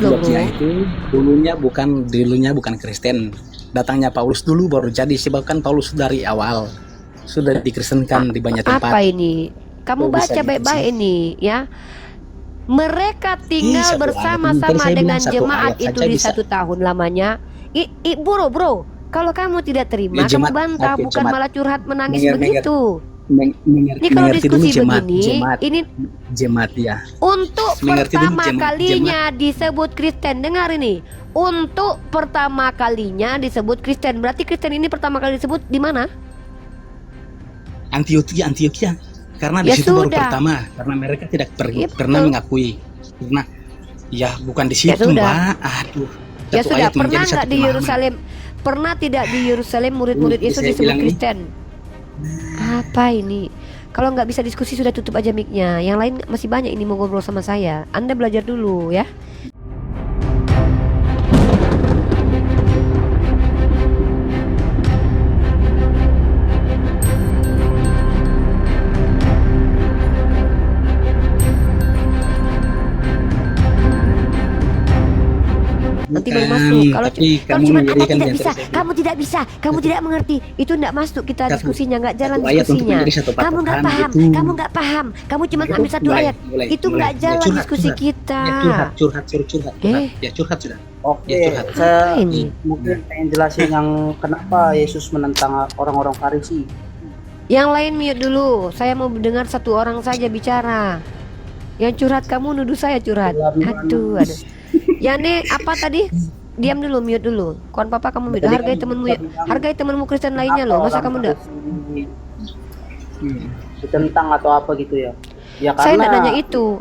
loh bro. Antioquia itu dulunya bukan Kristen. Datangnya Paulus dulu baru jadi, sebabkan Paulus dari awal sudah dikristenkan di banyak tempat. Apa ini? Kamu baca baik-baik ini ya. Mereka tinggal bersama-sama dengan jemaat itu di 1 tahun lamanya. Bro, kalau kamu tidak terima, kamu bantah, bukan malah curhat menangis begitu. Ini kalau diskusi begini, ini jemaat ya. Untuk pertama kalinya disebut Kristen. Dengar ini, untuk pertama kalinya disebut Kristen. Berarti Kristen ini pertama kali disebut di mana? Antioquia. Karena di situ baru pertama, karena mereka tidak pernah mengakui. Karena ya bukan di situ, Mbak. Aduh. Ya sudah, pernah nggak di Yerusalem? Pernah tidak di Yerusalem murid-murid Yesus disebut Kristen? Apa ini? Kalau nggak bisa diskusi sudah tutup aja mic-nya. Yang lain masih banyak ini mau ngobrol sama saya. Anda belajar dulu ya. Nanti baru masuk. Kalau cuma kamu tidak bisa, kamu tidak mengerti, itu tidak masuk kita diskusinya, nggak jalan diskusinya. Kamu nggak paham, kamu cuma ambil satu ayat, itu nggak jalan diskusi kita. Curhat. Ya curhat sudah. Oke, saya mungkin pengen jelasin yang kenapa Yesus menentang orang-orang Farisi. Yang lain mute dulu, saya mau dengar satu orang saja bicara. Yang curhat kamu nuduh saya curhat. Aduh. Yani apa tadi? Diam dulu, mute dulu. Kawan papa kamu mute. Hargai temanmu Kristen lainnya loh. Masa kamu enggak? Ditentang atau apa gitu ya? Ya karena saya enggak nanya itu.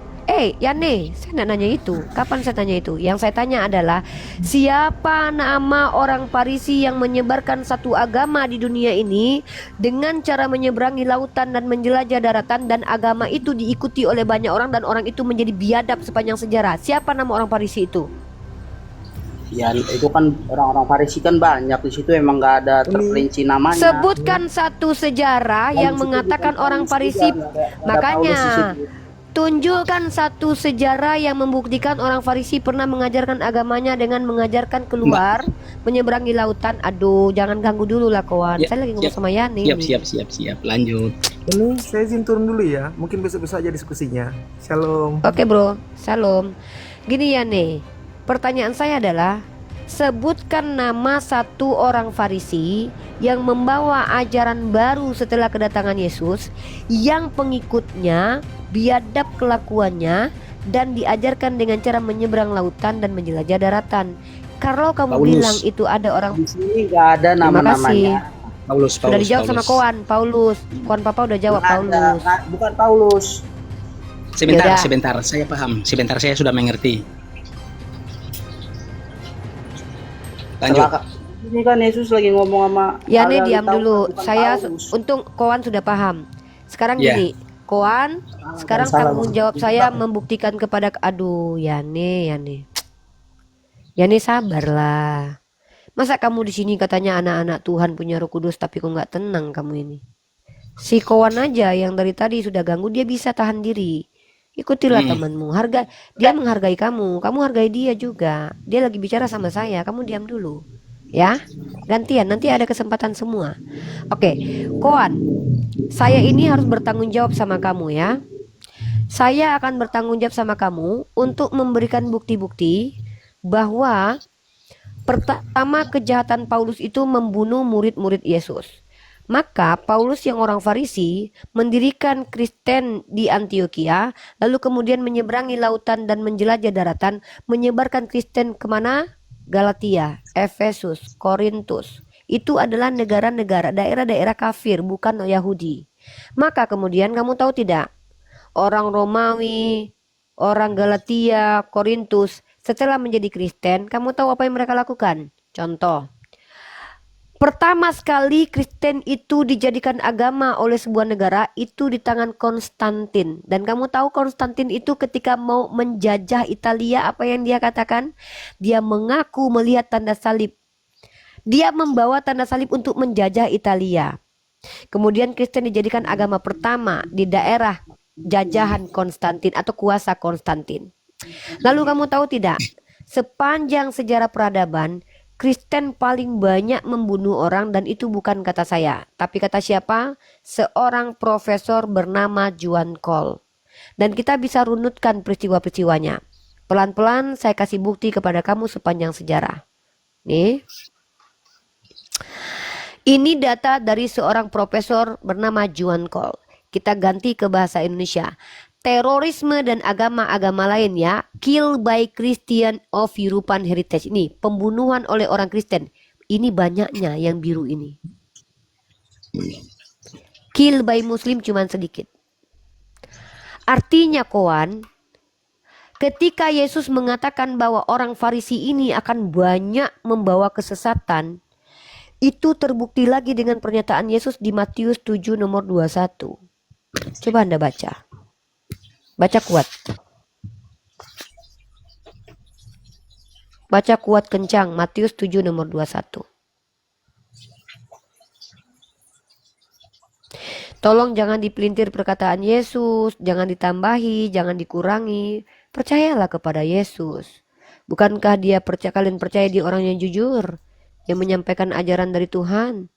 Yani, saya enggak nanya itu. Kapan saya tanya itu? Yang saya tanya adalah siapa nama orang Farisi yang menyebarkan satu agama di dunia ini dengan cara menyeberangi lautan dan menjelajah daratan, dan agama itu diikuti oleh banyak orang dan orang itu menjadi biadab sepanjang sejarah. Siapa nama orang Farisi itu? Ya itu kan orang-orang Farisi kan banyak di situ, emang nggak ada terperinci namanya. Sebutkan satu sejarah yang mengatakan orang Farisi. Makanya tunjukkan satu sejarah yang membuktikan orang Farisi pernah mengajarkan agamanya dengan mengajarkan keluar menyeberangi lautan. Aduh, jangan ganggu dulu lah kawan. Saya lagi ngomong sama Yani. Siap. Lanjut. Ini saya izin turun dulu ya. Mungkin besok-besok aja diskusinya. Shalom. Oke bro, shalom. Gini Yani, pertanyaan saya adalah sebutkan nama satu orang Farisi yang membawa ajaran baru setelah kedatangan Yesus, yang pengikutnya biadab kelakuannya dan diajarkan dengan cara menyeberang lautan dan menjelajah daratan. Kalau kamu bilang itu ada orang di sini nggak ada nama-namanya. Paulus. Sudah dijawab sama Koan, Paulus. Koan papa udah jawab Paulus. Bukan Paulus. Sebentar, saya paham. Sebentar, saya sudah mengerti. Lanjut. Ini kan Yesus lagi ngomong sama Yani, diam dulu. Saya untung Koan sudah paham. Sekarang gini, Koan, sekarang kamu jawab saya membuktikan kepada Yani sabarlah. Masa kamu di sini katanya anak-anak Tuhan punya Roh Kudus tapi kok nggak tenang kamu ini? Si Koan aja yang dari tadi sudah ganggu, dia bisa tahan diri. Ikutilah temanmu. Dia menghargai kamu hargai dia juga. Dia lagi bicara sama saya, kamu diam dulu. Ya, gantian, nanti ada kesempatan semua. Oke, Koan, saya ini harus bertanggung jawab sama kamu ya. Saya akan bertanggung jawab sama kamu untuk memberikan bukti-bukti bahwa pertama kejahatan Paulus itu membunuh murid-murid Yesus. Maka Paulus yang orang Farisi mendirikan Kristen di Antioquia, lalu kemudian menyeberangi lautan dan menjelajah daratan, menyebarkan Kristen kemana? Galatia, Efesus, Korintus. Itu adalah negara-negara, daerah-daerah kafir, bukan Yahudi. Maka kemudian kamu tahu tidak? Orang Romawi, orang Galatia, Korintus, setelah menjadi Kristen, kamu tahu apa yang mereka lakukan? Contoh, pertama sekali Kristen itu dijadikan agama oleh sebuah negara itu di tangan Konstantin. Dan kamu tahu Konstantin itu ketika mau menjajah Italia, apa yang dia katakan? Dia mengaku melihat tanda salib. Dia membawa tanda salib untuk menjajah Italia. Kemudian Kristen dijadikan agama pertama di daerah jajahan Konstantin atau kuasa Konstantin. Lalu kamu tahu tidak? Sepanjang sejarah peradaban, Kristen paling banyak membunuh orang, dan itu bukan kata saya, tapi kata siapa? Seorang profesor bernama Juan Cole. Dan kita bisa runutkan peristiwa-peristiwanya. Pelan-pelan saya kasih bukti kepada kamu sepanjang sejarah. Nih. Ini data dari seorang profesor bernama Juan Cole. Kita ganti ke bahasa Indonesia. Terorisme dan agama-agama lain ya. Kill by Christian of European Heritage. Ini pembunuhan oleh orang Kristen. Ini banyaknya yang biru ini. Kill by Muslim cuman sedikit. Artinya kawan, ketika Yesus mengatakan bahwa orang Farisi ini akan banyak membawa kesesatan, itu terbukti lagi dengan pernyataan Yesus di Matius 7 nomor 21. Coba Anda baca. Baca kuat. Baca kuat kencang, Matius 7 nomor 21. Tolong jangan dipelintir perkataan Yesus, jangan ditambahi, jangan dikurangi. Percayalah kepada Yesus. Bukankah kalian percaya di orang yang jujur, yang menyampaikan ajaran dari Tuhan?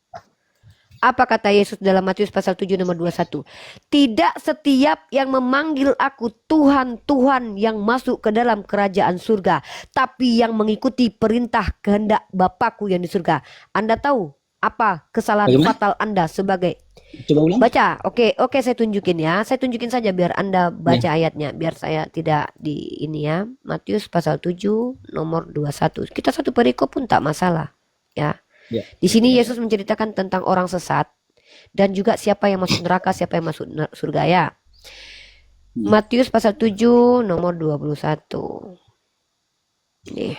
Apa kata Yesus dalam Matius pasal 7 nomor 21? Tidak setiap yang memanggil aku Tuhan, Tuhan yang masuk ke dalam kerajaan surga, tapi yang mengikuti perintah kehendak Bapakku yang di surga. Anda tahu apa kesalahan fatal Anda sebagai... Coba ulang. Baca, oke, saya tunjukin ya. Saya tunjukin saja biar Anda baca ayatnya, biar saya tidak di ini ya. Matius pasal 7 nomor 21. Kita satu perikop pun tak masalah, ya. Di sini Yesus menceritakan tentang orang sesat dan juga siapa yang masuk neraka, siapa yang masuk surga ya. Matius pasal 7 nomor 21. Nih.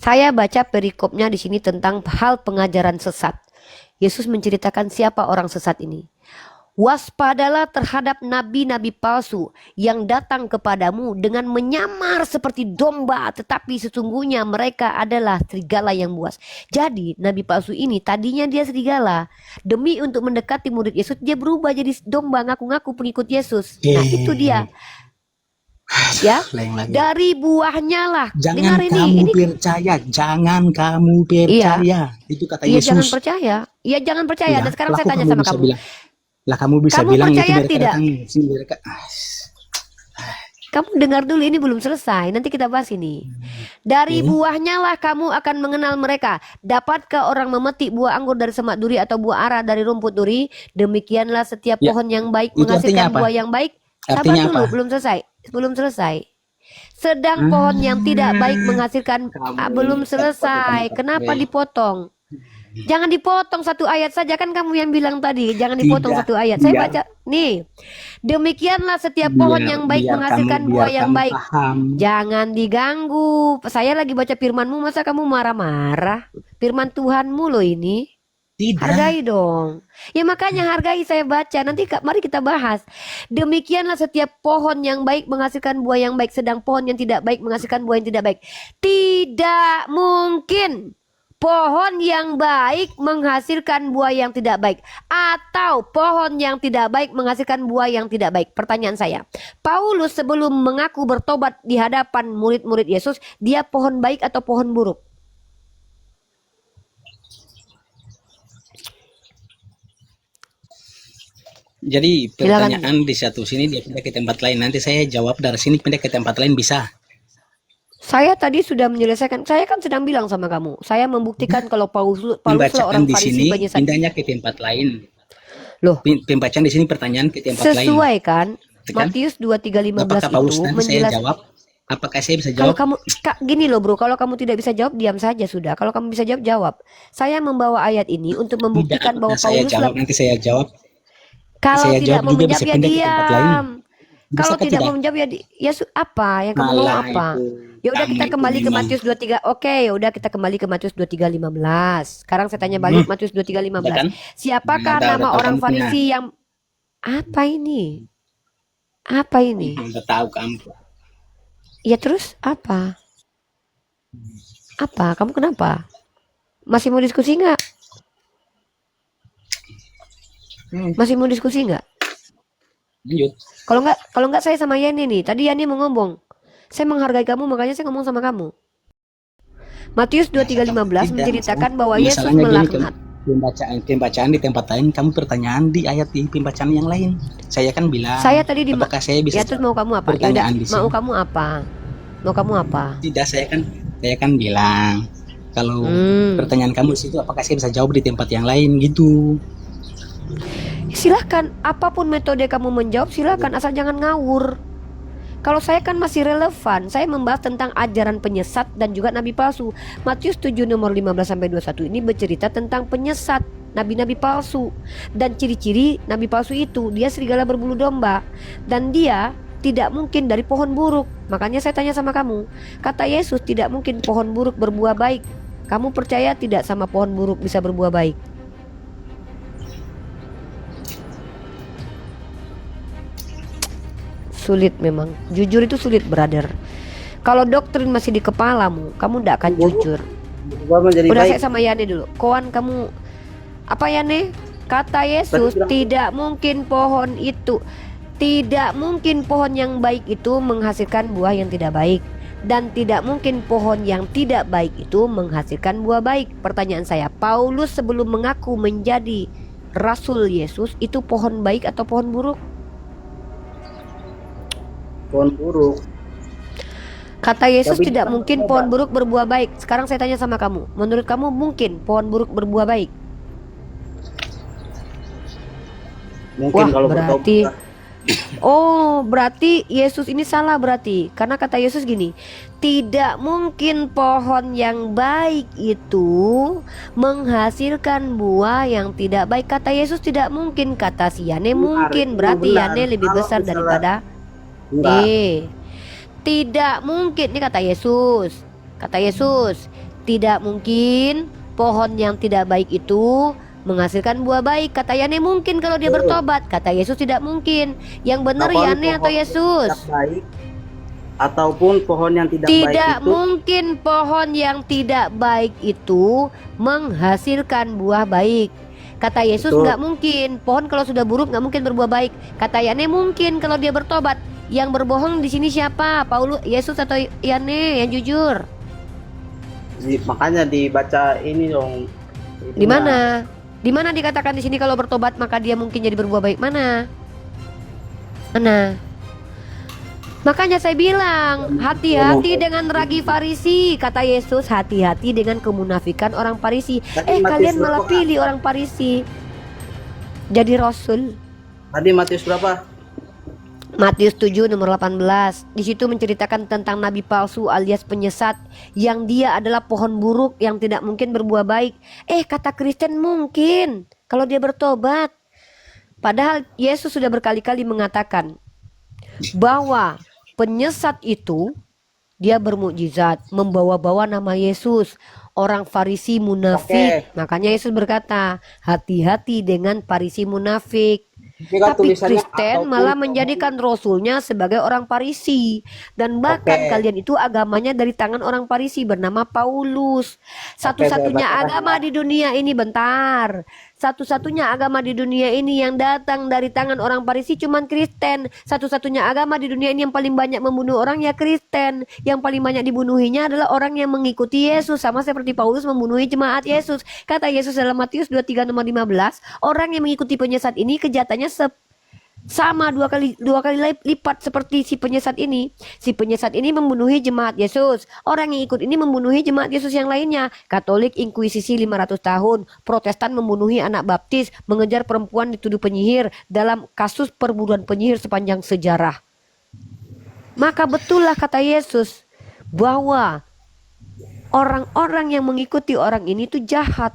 Saya baca perikopnya di sini tentang hal pengajaran sesat. Yesus menceritakan siapa orang sesat ini. Waspadalah terhadap nabi-nabi palsu yang datang kepadamu dengan menyamar seperti domba, tetapi sesungguhnya mereka adalah serigala yang buas. Jadi nabi palsu ini tadinya dia serigala. Demi untuk mendekati murid Yesus, dia berubah jadi domba, ngaku-ngaku pengikut Yesus. Nah itu dia. Ya, dari buahnya lah. Jangan kamu percaya, jangan kamu percaya. Itu kata Yesus. Jangan percaya. Iya, jangan percaya. Dan sekarang saya tanya sama kamu. Lah kamu bisa bilang percaya itu tidak? mereka. Kamu dengar dulu, ini belum selesai. Nanti kita bahas ini. Dari buahnya lah kamu akan mengenal mereka. Dapatkah orang memetik buah anggur dari semak duri atau buah ara dari rumput duri? Demikianlah setiap pohon yang baik menghasilkan buah yang baik. Sabar dulu, belum selesai. Sedang pohon yang tidak baik menghasilkan belum selesai. Kenapa dipotong? Jangan dipotong satu ayat saja, kan kamu yang bilang tadi jangan dipotong satu ayat. Saya baca nih. Demikianlah setiap pohon yang baik menghasilkan buah yang baik. Jangan diganggu. Saya lagi baca firman-Mu, masa kamu marah-marah? Firman Tuhanmu loh ini. Tidak. Hargai dong. Ya makanya hargai, saya baca. Nanti mari kita bahas. Demikianlah setiap pohon yang baik menghasilkan buah yang baik, sedang pohon yang tidak baik menghasilkan buah yang tidak baik. Tidak mungkin pohon yang baik menghasilkan buah yang tidak baik, atau pohon yang tidak baik menghasilkan buah yang tidak baik. Pertanyaan saya, Paulus sebelum mengaku bertobat di hadapan murid-murid Yesus, dia pohon baik atau pohon buruk? Jadi pertanyaan di satu sini dia pindah ke tempat lain. Nanti saya jawab dari sini pindah ke tempat lain bisa. Saya tadi sudah menyelesaikan. Saya kan sedang bilang sama kamu. Saya membuktikan kalau Paulus orang di Farisi sini penyesat. pindahnya ke tempat lain. Loh, pembacaan di sini pertanyaan ke tempat lain. Sesuai kan? Matius 23:15 itu menjelaskan. Apakah saya bisa jawab? Kalau kamu gini loh bro, kalau kamu tidak bisa jawab diam saja sudah. Kalau kamu bisa jawab, jawab. Saya membawa ayat ini untuk membuktikan bahwa Paulus nanti saya jawab. Kalau saya tidak mau juga menjawab ya diam. Kalau tidak mau menjawab ya apa yang kamu mau apa? Ya udah kita kembali ke Matius 23. Oke, ya udah kita kembali ke Matius 23:15. Sekarang saya tanya balik Matius 23:15. Kan? Siapakah nama orang Farisi yang apa ini? Apa ini? Enggak tahu kamu. Ya terus apa? Apa? Kamu kenapa? Masih mau diskusi nggak? Masih mau diskusi nggak? Lanjut. Kalau nggak saya sama Yani nih. Tadi Yani mau ngomong. Saya menghargai kamu, makanya saya ngomong sama kamu. Matius 23:15 menceritakan bahwa Yesus Masalahnya gini, melaknat. pembacaan di tempat lain, kamu pertanyaan di ayat di pembacaan yang lain. Saya kan bilang, Saya tadi di apakah saya bisa ya, terus mau kamu apa? Ya udah, pertanyaan di sini? mau kamu apa? Mau kamu apa? Tidak, saya kan bilang kalau pertanyaan kamu di situ, apakah saya bisa jawab di tempat yang lain gitu. Silahkan, apapun metode kamu menjawab silahkan, asal jangan ngawur. Kalau saya kan masih relevan, saya membahas tentang ajaran penyesat dan juga nabi palsu. Matius 7 nomor 15-21 ini bercerita tentang penyesat, nabi-nabi palsu. Dan ciri-ciri nabi palsu itu, dia serigala berbulu domba. Dan dia tidak mungkin dari pohon buruk. Makanya saya tanya sama kamu, kata Yesus tidak mungkin pohon buruk berbuah baik. Kamu percaya tidak sama pohon buruk bisa berbuah baik? Sulit memang, jujur itu sulit, brother. Kalau doktrin masih di kepalamu, kamu tidak akan jujur. Berubah menjadi Udah, baik. saya sama Yane dulu. Koan, kamu apa Yane? Kata Yesus tidak mungkin pohon itu, tidak mungkin pohon yang baik itu menghasilkan buah yang tidak baik, dan tidak mungkin pohon yang tidak baik itu menghasilkan buah baik. Pertanyaan saya, Paulus sebelum mengaku menjadi Rasul Yesus itu pohon baik atau pohon buruk? Pohon buruk. Kata Yesus Tapi tidak kita mungkin bertobat. pohon buruk berbuah baik. Sekarang saya tanya sama kamu, menurut kamu mungkin pohon buruk berbuah baik? Mungkin Wah, kalau berarti bertobat. oh, berarti Yesus ini salah berarti. Karena kata Yesus gini, tidak mungkin pohon yang baik itu menghasilkan buah yang tidak baik. Kata Yesus tidak mungkin, kata si Yane mungkin. Berarti benar. Yane lebih Kalau besar misalnya- daripada Enggak. Tidak mungkin. Ini kata Yesus. Kata Yesus, tidak mungkin pohon yang tidak baik itu menghasilkan buah baik. Kata Yane mungkin kalau dia bertobat. Kata Yesus tidak mungkin. Yang benar Apapun Yane atau pohon Yesus? yang tidak baik, ataupun pohon yang tidak, baik Tidak itu mungkin pohon yang tidak baik itu menghasilkan buah baik. Kata Yesus Betul. nggak mungkin. Pohon kalau sudah buruk nggak mungkin berbuah baik. Kata Yane mungkin kalau dia bertobat. Yang berbohong di sini siapa? Paulus, Yesus atau Yane yang jujur? makanya dibaca ini dong. Di mana? Di mana dikatakan di sini kalau bertobat maka dia mungkin jadi berbuah baik? Mana? Mana? Makanya saya bilang, hati-hati dengan ragi Farisi. Kata Yesus, hati-hati dengan kemunafikan orang Farisi. Tadi Matius Kalian malah berapa? pilih orang Farisi jadi rasul. Tadi Matius berapa? Matius 7 nomor 18. Di situ menceritakan tentang nabi palsu alias penyesat yang dia adalah pohon buruk yang tidak mungkin berbuah baik. Kata Kristen mungkin kalau dia bertobat. Padahal Yesus sudah berkali-kali mengatakan bahwa penyesat itu dia bermukjizat, membawa-bawa nama Yesus. Orang Farisi munafik. Makanya Yesus berkata, hati-hati dengan Farisi munafik. Tapi Kristen malah menjadikan rasulnya sebagai orang Farisi. Dan bahkan kalian itu agamanya dari tangan orang Farisi bernama Paulus. Satu-satunya agama di dunia ini, bentar, satu-satunya agama di dunia ini yang datang dari tangan orang Farisi cuman Kristen. Satu-satunya agama di dunia ini yang paling banyak membunuh orang ya Kristen. Yang paling banyak dibunuhinya adalah orang yang mengikuti Yesus. Sama seperti Paulus membunuhi jemaat Yesus. Kata Yesus dalam Matius 23 nomor 15, orang yang mengikuti penyesat ini kejahatannya sama dua kali lipat seperti si penyesat ini. Si penyesat ini membunuhi jemaat Yesus. Orang yang ikut ini membunuhi jemaat Yesus yang lainnya. Katolik inkuisisi 500 tahun. Protestan membunuhi anak baptis. Mengejar perempuan dituduh penyihir dalam kasus perburuan penyihir sepanjang sejarah. Maka betullah kata Yesus bahwa orang-orang yang mengikuti orang ini itu jahat.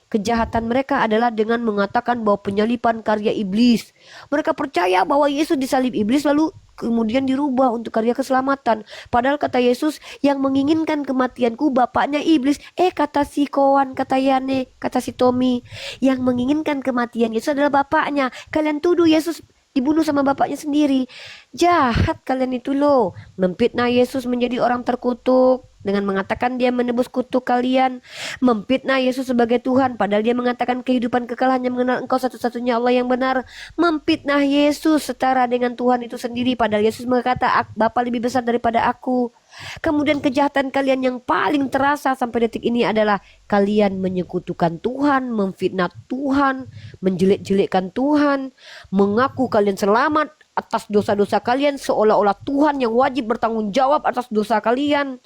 Kejahatan mereka adalah dengan mengatakan bahwa penyaliban karya iblis. Mereka percaya bahwa Yesus disalib iblis lalu kemudian dirubah untuk karya keselamatan. Padahal kata Yesus, yang menginginkan kematianku bapaknya iblis. Kata si Koan, kata Yane, kata si Tommy, yang menginginkan kematian Yesus adalah bapaknya. Kalian tuduh Yesus dibunuh sama bapaknya sendiri. Jahat kalian itu loh. Memfitnah Yesus menjadi orang terkutuk. dengan mengatakan dia menebus kutuk kalian, memfitnah Yesus sebagai Tuhan padahal dia mengatakan kehidupan kekal hanya mengenal Engkau satu-satunya Allah yang benar, memfitnah Yesus setara dengan Tuhan itu sendiri padahal Yesus berkata Bapa lebih besar daripada aku. Kemudian kejahatan kalian yang paling terasa sampai detik ini adalah kalian menyekutukan Tuhan, memfitnah Tuhan, menjelek-jelekkan Tuhan, mengaku kalian selamat atas dosa-dosa kalian seolah-olah Tuhan yang wajib bertanggung jawab atas dosa kalian.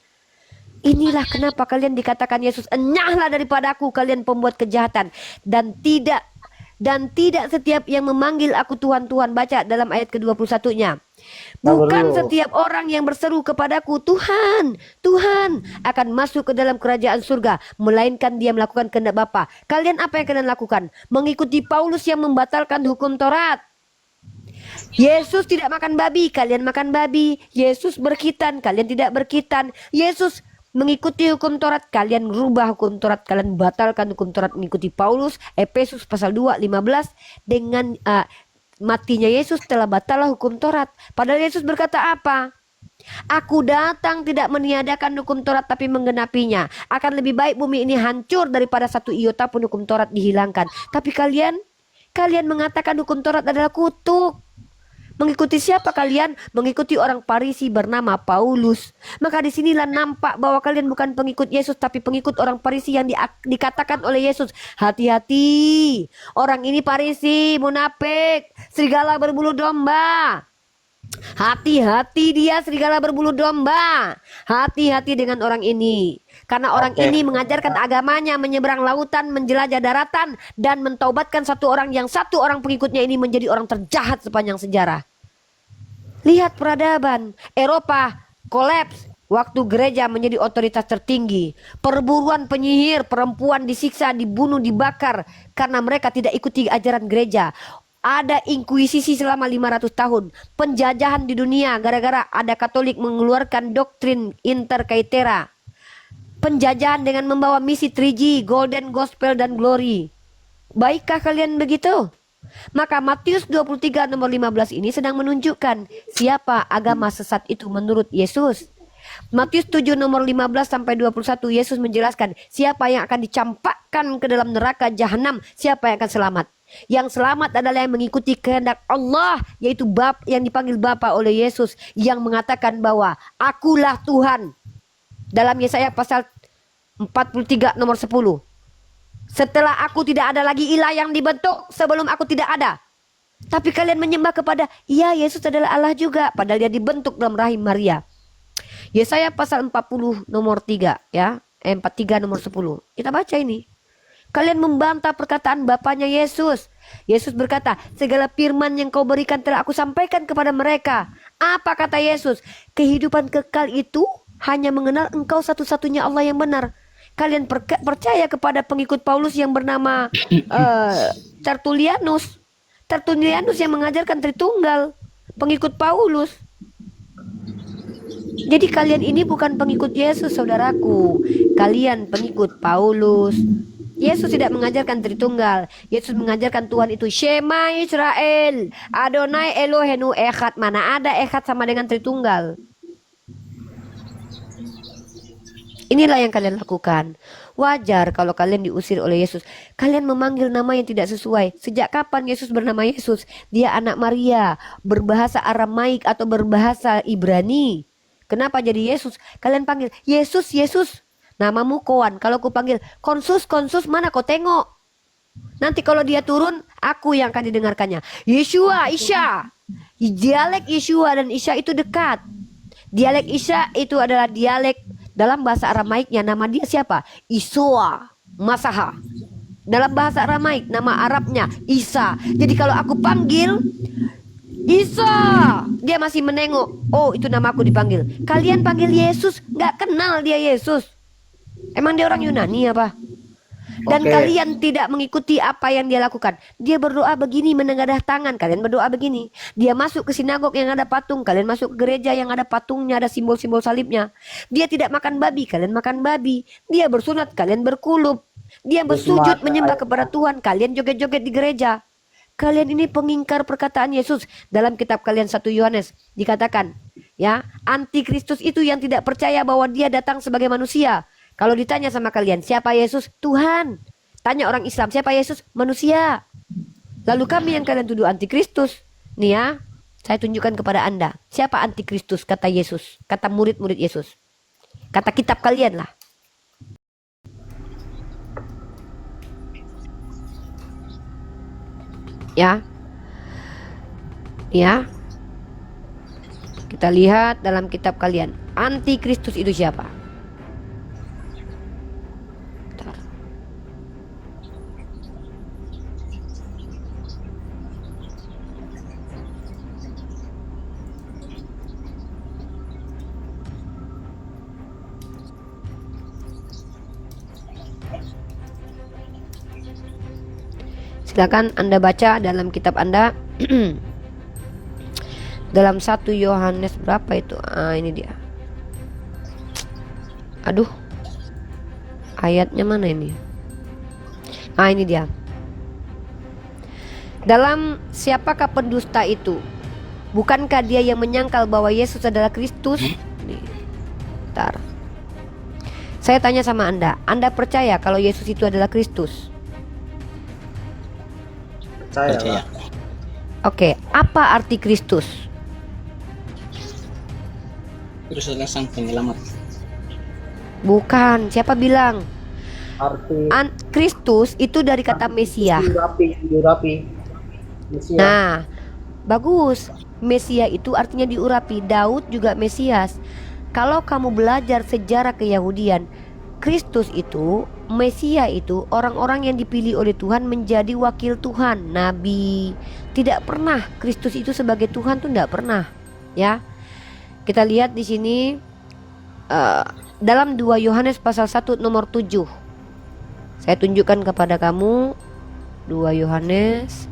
Inilah kenapa kalian dikatakan Yesus, enyahlah daripada aku kalian pembuat kejahatan, dan tidak setiap yang memanggil aku Tuhan Tuhan. Baca dalam ayat ke-21-nya. Bukan setiap orang yang berseru kepadaku Tuhan, Tuhan akan masuk ke dalam kerajaan surga, melainkan dia melakukan kehendak Bapa. Kalian apa yang kalian lakukan? Mengikuti Paulus yang membatalkan hukum Taurat. Yesus tidak makan babi, kalian makan babi. Yesus berkhitan, kalian tidak berkhitan. Yesus mengikuti hukum Taurat, kalian rubah hukum Taurat, kalian batalkan hukum Taurat mengikuti Paulus. Efesus pasal 2:15, dengan matinya Yesus telah batallah hukum Taurat. Padahal Yesus berkata apa? Aku datang tidak meniadakan hukum Taurat tapi menggenapinya. Akan lebih baik bumi ini hancur daripada satu iota pun hukum Taurat dihilangkan. Tapi kalian mengatakan hukum Taurat adalah kutuk. Mengikuti siapa kalian? Mengikuti orang Farisi bernama Paulus. Maka disinilah nampak bahwa kalian bukan pengikut Yesus, tapi pengikut orang Farisi yang dikatakan oleh Yesus. Hati-hati, orang ini Farisi, munafik, serigala berbulu domba. Hati-hati, dia serigala berbulu domba. Hati-hati dengan orang ini. Karena orang ini mengajarkan agamanya menyeberang lautan, menjelajah daratan, dan mentaubatkan satu orang pengikutnya ini menjadi orang terjahat sepanjang sejarah. Lihat peradaban Eropa kolaps waktu gereja menjadi otoritas tertinggi. Perburuan penyihir, perempuan disiksa, dibunuh, dibakar karena mereka tidak ikuti ajaran gereja. Ada inkuisisi selama 500 tahun. Penjajahan di dunia gara-gara ada Katolik mengeluarkan doktrin Inter Caetera. Penjajahan dengan membawa misi 3G, Golden Gospel dan Glory. Baikkah kalian begitu? Maka Matius 23 nomor 15 ini sedang menunjukkan siapa agama sesat itu menurut Yesus. Matius 7 nomor 15 sampai 21 Yesus menjelaskan siapa yang akan dicampakkan ke dalam neraka jahanam, siapa yang akan selamat. Yang selamat adalah yang mengikuti kehendak Allah, yaitu yang dipanggil Bapa oleh Yesus, yang mengatakan bahwa akulah Tuhan. Dalam Yesaya pasal 43 nomor 10. Setelah aku tidak ada lagi ilah yang dibentuk, sebelum aku tidak ada. Tapi kalian menyembah kepada, ya Yesus adalah Allah juga, padahal dia dibentuk dalam rahim Maria. Yesaya pasal 40 nomor 3 ya, 43 nomor 10. Kita baca ini. Kalian membantah perkataan Bapanya Yesus. Yesus berkata, segala firman yang kau berikan telah aku sampaikan kepada mereka. Apa kata Yesus? Kehidupan kekal itu hanya mengenal Engkau satu-satunya Allah yang benar. Kalian percaya kepada pengikut Paulus yang bernama Tertullianus. Tertullianus yang mengajarkan Tritunggal, pengikut Paulus. Jadi kalian ini bukan pengikut Yesus, saudaraku. Kalian pengikut Paulus. Yesus tidak mengajarkan Tritunggal. Yesus mengajarkan Tuhan itu Shema Israel, Adonai Elohenu Echad. Mana ada Echad sama dengan Tritunggal? Inilah yang kalian lakukan. Wajar kalau kalian diusir oleh Yesus. Kalian memanggil nama yang tidak sesuai. Sejak kapan Yesus bernama Yesus? Dia anak Maria, berbahasa Aramaik atau berbahasa Ibrani. Kenapa jadi Yesus? Kalian panggil Yesus, Yesus. Namamu Koan. Kalau aku panggil Konsus, Konsus, mana kau tengok? Nanti kalau dia turun, aku yang akan didengarkannya. Yeshua, Isya. Dialek Yeshua dan Isya itu dekat. Dialek Isya itu adalah dialek dalam bahasa Aramaiknya. Nama dia siapa? Isua Masaha. Dalam bahasa Aramaik nama Arabnya Isa. Jadi kalau aku panggil Isa, dia masih menengok. Oh, itu nama aku dipanggil. Kalian panggil Yesus, nggak kenal dia Yesus. Emang dia orang Yunani apa? Dan kalian tidak mengikuti apa yang dia lakukan. Dia berdoa begini, menengadah tangan. Kalian berdoa begini. Dia masuk ke sinagog yang ada patung. Kalian masuk ke gereja yang ada patungnya, ada simbol-simbol salibnya. Dia tidak makan babi. Kalian makan babi. Dia bersunat. Kalian berkulub. Dia bersujud menyembah kepada Tuhan. Kalian joget-joget di gereja. Kalian ini pengingkar perkataan Yesus. Dalam kitab kalian 1 Yohanes dikatakan, Ya, antikristus itu yang tidak percaya bahwa dia datang sebagai manusia. Kalau ditanya sama kalian, siapa Yesus? Tuhan. Tanya orang Islam, siapa Yesus? Manusia. Lalu kami yang kalian tuduh antikristus. Nih ya, saya tunjukkan kepada Anda. Siapa antikristus? Kata Yesus. Kata murid-murid Yesus. Kata kitab kalian lah. Ya. Ya. Kita lihat dalam kitab kalian. Antikristus itu siapa? Bentar. Silakan Anda baca dalam kitab Anda. Dalam 1 Yohanes berapa itu? Ini dia. Aduh. Ayatnya mana ini? Ini dia. Dalam siapakah pendusta itu? Bukankah dia yang menyangkal bahwa Yesus adalah Kristus? Nih. Bentar. Saya tanya sama Anda percaya kalau Yesus itu adalah Kristus? Percaya. Oke, apa arti Kristus? Terus adalah sang penyelamat. Bukan, siapa bilang? Arti Kristus itu dari kata Mesia. diurapi. Mesia. Nah, bagus. Mesia itu artinya diurapi. Daud juga Mesias. Kalau kamu belajar sejarah keyahudian, Kristus itu, Mesia itu orang-orang yang dipilih oleh Tuhan menjadi wakil Tuhan, nabi. Tidak pernah Kristus itu sebagai Tuhan tuh tidak pernah, ya. Kita lihat di sini dalam 2 Yohanes pasal 1 nomor 7. Saya tunjukkan kepada kamu 2 Yohanes.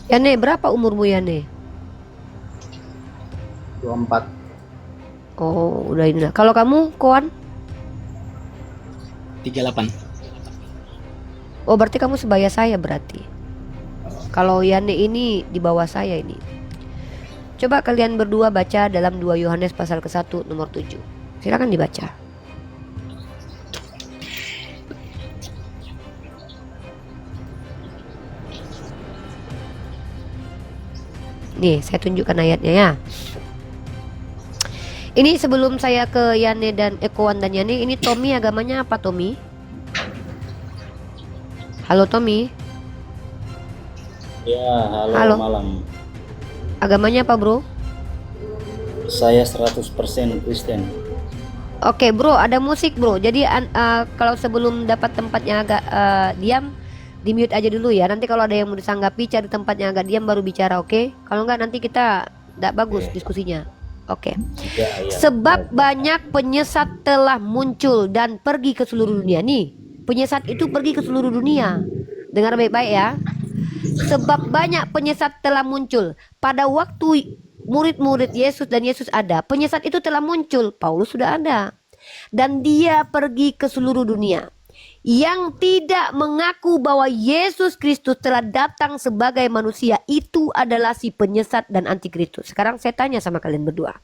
Yane, berapa umurmu Yane? 24. Oh, udah ini. Kalau kamu, Koan? 38. Oh, berarti kamu sebaya saya berarti. Kalau Yane ini di bawah saya ini. Coba kalian berdua baca dalam 2 Yohanes pasal ke-1 nomor 7. Silakan dibaca. Nih, saya tunjukkan ayatnya ya. Ini sebelum saya ke Yane dan Ekoan dan Yane, ini Tommy agamanya apa Tommy? Halo Tommy. Ya, Halo. malam. Agamanya apa bro? Saya 100% Kristen. Oke bro, ada musik bro. Jadi kalau sebelum dapat tempatnya agak diam, di mute aja dulu ya. Nanti kalau ada yang mau disanggapi, cari tempatnya agak diam baru bicara, oke? Kalau enggak nanti kita tidak bagus diskusinya. Oke. Ya. Sebab banyak penyesat telah muncul dan pergi ke seluruh dunia. Nih, penyesat itu pergi ke seluruh dunia. Dengar baik-baik ya. Sebab banyak penyesat telah muncul. Pada waktu murid-murid Yesus dan Yesus ada, penyesat itu telah muncul. Paulus sudah ada. Dan dia pergi ke seluruh dunia. Yang tidak mengaku bahwa Yesus Kristus telah datang sebagai manusia, itu adalah si penyesat dan antikristus. Sekarang saya tanya sama kalian berdua.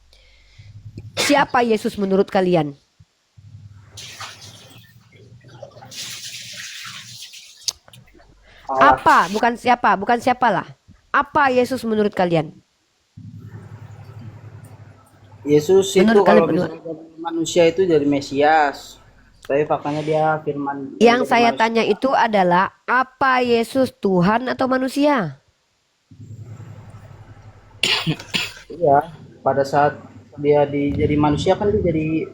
Siapa Yesus menurut kalian? Apa? Bukan siapa, bukan siapalah. Apa Yesus menurut kalian? Yesus itu Menurut kalau kalian misalnya jadi manusia itu jadi Mesias. Tapi faktanya dia firman. Yang saya tanya itu adalah apa Yesus Tuhan atau manusia? Iya, pada saat dia jadi manusia kan dia jadi,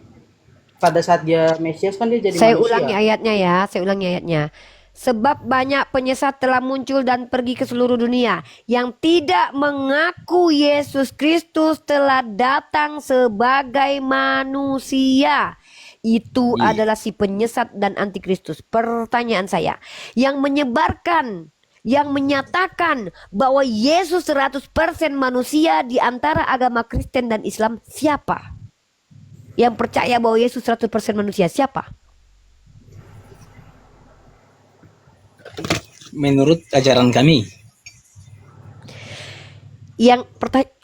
pada saat dia Mesias kan dia jadi Saya manusia. ulangi ayatnya ya, saya ulangi ayatnya. Sebab banyak penyesat telah muncul dan pergi ke seluruh dunia yang tidak mengaku Yesus Kristus telah datang sebagai manusia. Itu adalah si penyesat dan antikristus. Pertanyaan saya, yang menyebarkan, yang menyatakan bahwa Yesus 100% manusia di antara agama Kristen dan Islam siapa? Yang percaya bahwa Yesus 100% manusia siapa? Menurut ajaran kami.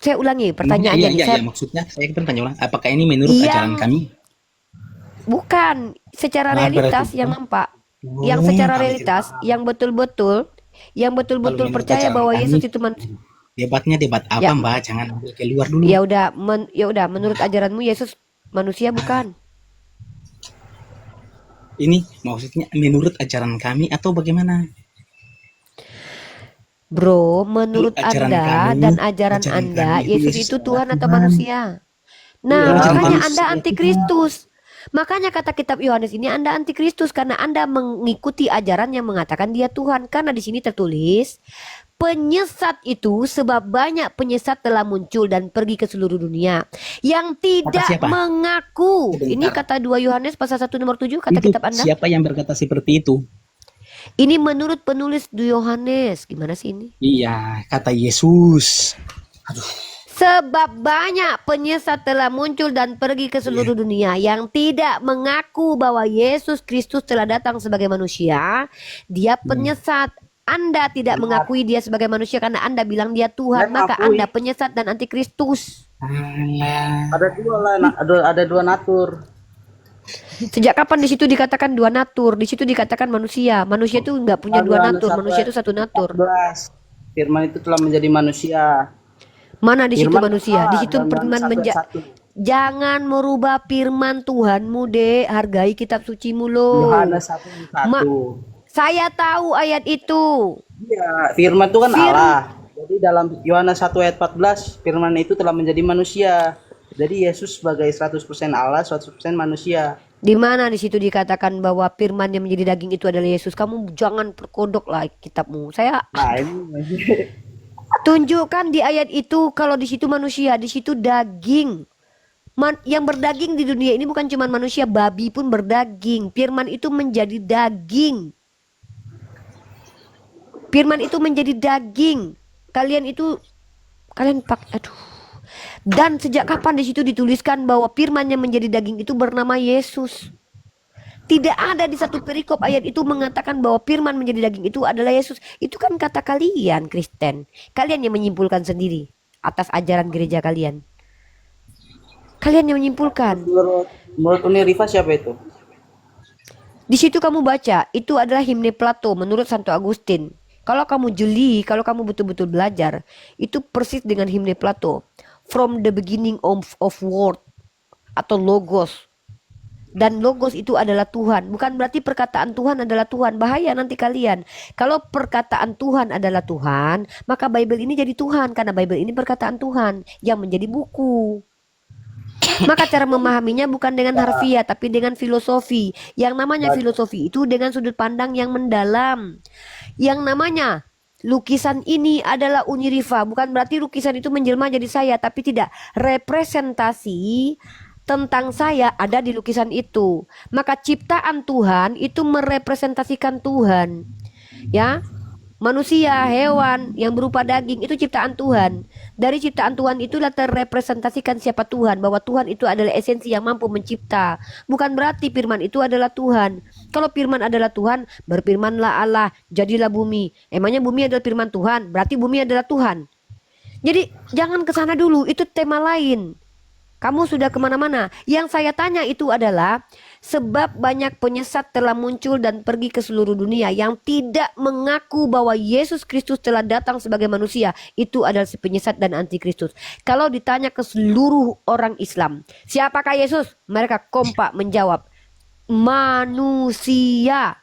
Saya ulangi pertanyaannya Iya, nih. iya, Saya iya, maksudnya saya bertanya ulang, apakah ini menurut ajaran yang kami? bukan secara Nah, berarti realitas yang bukan. nampak, yang Oh, secara kami tidak realitas, paham. yang Kalau betul-betul menurut percaya ajaran bahwa kami, Yesus itu manusia. debatnya debat apa, Ya, Mbak? Jangan ambil keluar dulu. ya udah, menurut ajaranmu Yesus manusia bukan? Ini maksudnya menurut ajaran kami atau bagaimana? Bro, Menurut menurut ajaran Anda kami, dan ajaran ajaran Anda, kami itu Yesus Yesus itu adalah Tuhan atau Tuhan. manusia? Iya, Nah, Kalau ajaran kami, makanya Yesus Anda adalah Tuhan. antikristus. Makanya kata kitab Yohanes ini Anda antikristus karena Anda mengikuti ajaran yang mengatakan dia Tuhan. Karena di sini tertulis, penyesat itu sebab banyak penyesat telah muncul dan pergi ke seluruh dunia yang Kata tidak siapa? mengaku. Ini Sebentar. kata 2 Yohanes pasal 1 nomor 7 kata Itu kitab Anda. siapa yang berkata seperti itu? Ini menurut penulis 2 Yohanes. Gimana sih ini? Iya, kata Yesus. Aduh, Sebab banyak penyesat telah muncul dan pergi ke iya. seluruh dunia yang tidak mengaku bahwa Yesus Kristus telah datang sebagai manusia. Dia penyesat. Anda tidak benar. mengakui dia sebagai manusia karena Anda bilang dia Saya Tuhan. Maka mengakui Anda penyesat dan antikristus. Alah. ada dua lah, ada dua natur. Sejak kapan di situ dikatakan dua natur? Di situ dikatakan manusia. Manusia itu nggak punya dua Yohanes natur. 1 Manusia itu ayat satu natur. 14. Firman itu telah menjadi manusia. Mana di situ Firman manusia? Di Allah situ dalam firman Yohanes 1 ayat 1. Jangan merubah firman Tuhanmu, Dek. Hargai kitab sucimu lo. Yohanes 1 ayat Ma- 1. Saya tahu ayat itu. Iya, firman itu kan Fir- Allah. Jadi dalam Yohanes 1 ayat 14, firman itu telah menjadi manusia. Jadi Yesus sebagai 100% Allah, 100% manusia. Di mana di situ dikatakan bahwa firman yang menjadi daging itu adalah Yesus? Kamu jangan perkodok lah kitabmu. Saya Nah, ini tunjukkan di ayat itu kalau di situ manusia, di situ daging. Yang berdaging di dunia ini bukan cuma manusia, babi pun berdaging. Firman itu menjadi daging. Firman itu menjadi daging. Kalian aduh. Dan sejak kapan di situ dituliskan bahwa firman yang menjadi daging itu bernama Yesus? Tidak ada di satu perikop ayat itu mengatakan bahwa firman menjadi daging itu adalah Yesus. Itu kan kata kalian Kristen. Kalian yang menyimpulkan sendiri atas ajaran gereja kalian. Kalian yang menyimpulkan. menurut Uni Riva siapa itu? Di situ kamu baca, itu adalah himne Plato menurut Santo Agustin. Kalau kamu jeli, kalau kamu betul-betul belajar, itu persis dengan himne Plato. From the beginning of word atau logos. Dan logos itu adalah Tuhan. Bukan berarti perkataan Tuhan adalah Tuhan. Bahaya nanti kalian. Kalau perkataan Tuhan adalah Tuhan, maka Bible ini jadi Tuhan. Karena Bible ini perkataan Tuhan yang menjadi buku. Maka cara memahaminya bukan dengan harfiah, tapi dengan filosofi. Yang namanya filosofi itu dengan sudut pandang yang mendalam. Yang namanya lukisan ini adalah Uni Riva. Bukan berarti lukisan itu menjelma jadi saya, tapi tidak. Representasi tentang saya ada di lukisan itu. Maka ciptaan Tuhan itu merepresentasikan Tuhan. Ya. Manusia, hewan yang berupa daging itu ciptaan Tuhan. Dari ciptaan Tuhan itulah terrepresentasikan siapa Tuhan. Bahwa Tuhan itu adalah esensi yang mampu mencipta. Bukan berarti firman itu adalah Tuhan. Kalau firman adalah Tuhan, berfirmanlah Allah, jadilah bumi. Emangnya bumi adalah firman Tuhan? Berarti bumi adalah Tuhan. Jadi jangan ke sana dulu, itu tema lain. Kamu sudah kemana-mana. Yang saya tanya itu adalah sebab banyak penyesat telah muncul dan pergi ke seluruh dunia yang tidak mengaku bahwa Yesus Kristus telah datang sebagai manusia. Itu adalah si penyesat dan antikristus. Kalau ditanya ke seluruh orang Islam, siapakah Yesus? Mereka kompak menjawab, manusia.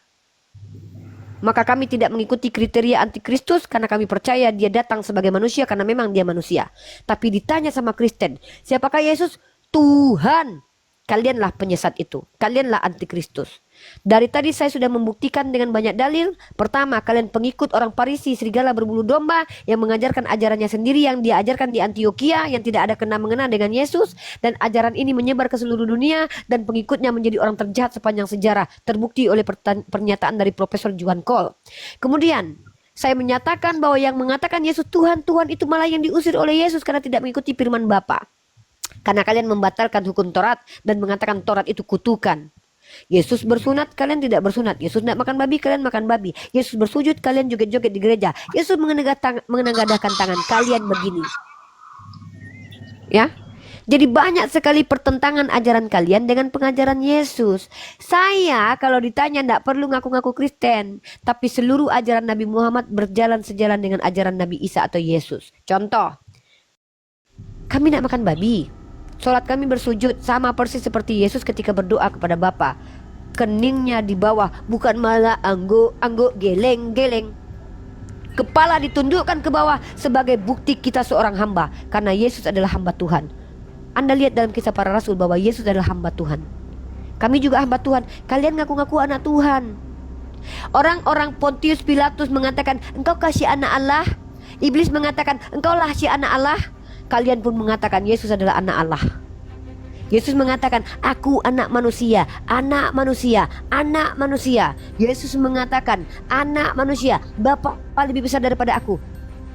Maka kami tidak mengikuti kriteria antikristus karena kami percaya dia datang sebagai manusia karena memang dia manusia. Tapi ditanya sama Kristen, siapakah Yesus? Tuhan. Kalianlah penyesat itu. Kalianlah antikristus. Dari tadi saya sudah membuktikan dengan banyak dalil. Pertama, kalian pengikut orang Parisi, serigala berbulu domba yang mengajarkan ajarannya sendiri yang dia ajarkan di Antioquia yang tidak ada kena-mengena dengan Yesus, dan ajaran ini menyebar ke seluruh dunia dan pengikutnya menjadi orang terjahat sepanjang sejarah, terbukti oleh pernyataan dari Profesor Johan Cole. Kemudian saya menyatakan bahwa yang mengatakan Yesus Tuhan, Tuhan itu malah yang diusir oleh Yesus karena tidak mengikuti firman Bapa. Karena kalian membatalkan hukum Taurat dan mengatakan Taurat itu kutukan. Yesus bersunat, kalian tidak bersunat. Yesus tidak makan babi, kalian makan babi. Yesus bersujud, kalian joget-joget di gereja. Yesus menengadahkan tangan, kalian begini. Ya, jadi banyak sekali pertentangan ajaran kalian dengan pengajaran Yesus. Saya kalau ditanya tidak perlu ngaku-ngaku Kristen, tapi seluruh ajaran Nabi Muhammad berjalan sejalan dengan ajaran Nabi Isa atau Yesus. Contoh, kami tidak makan babi. Sholat kami bersujud sama persis seperti Yesus ketika berdoa kepada Bapa. Keningnya di bawah, bukan malah angguk geleng-geleng. Kepala ditundukkan ke bawah sebagai bukti kita seorang hamba, karena Yesus adalah hamba Tuhan. Anda lihat dalam kisah para rasul bahwa Yesus adalah hamba Tuhan. Kami juga hamba Tuhan. Kalian ngaku-ngaku anak Tuhan. Orang-orang Pontius Pilatus mengatakan, engkau kasih anak Allah. Iblis mengatakan, engkaulah si anak Allah. Kalian pun mengatakan Yesus adalah anak Allah. Yesus mengatakan, aku anak manusia, anak manusia, anak manusia. Yesus mengatakan, anak manusia, Bapa lebih besar daripada aku.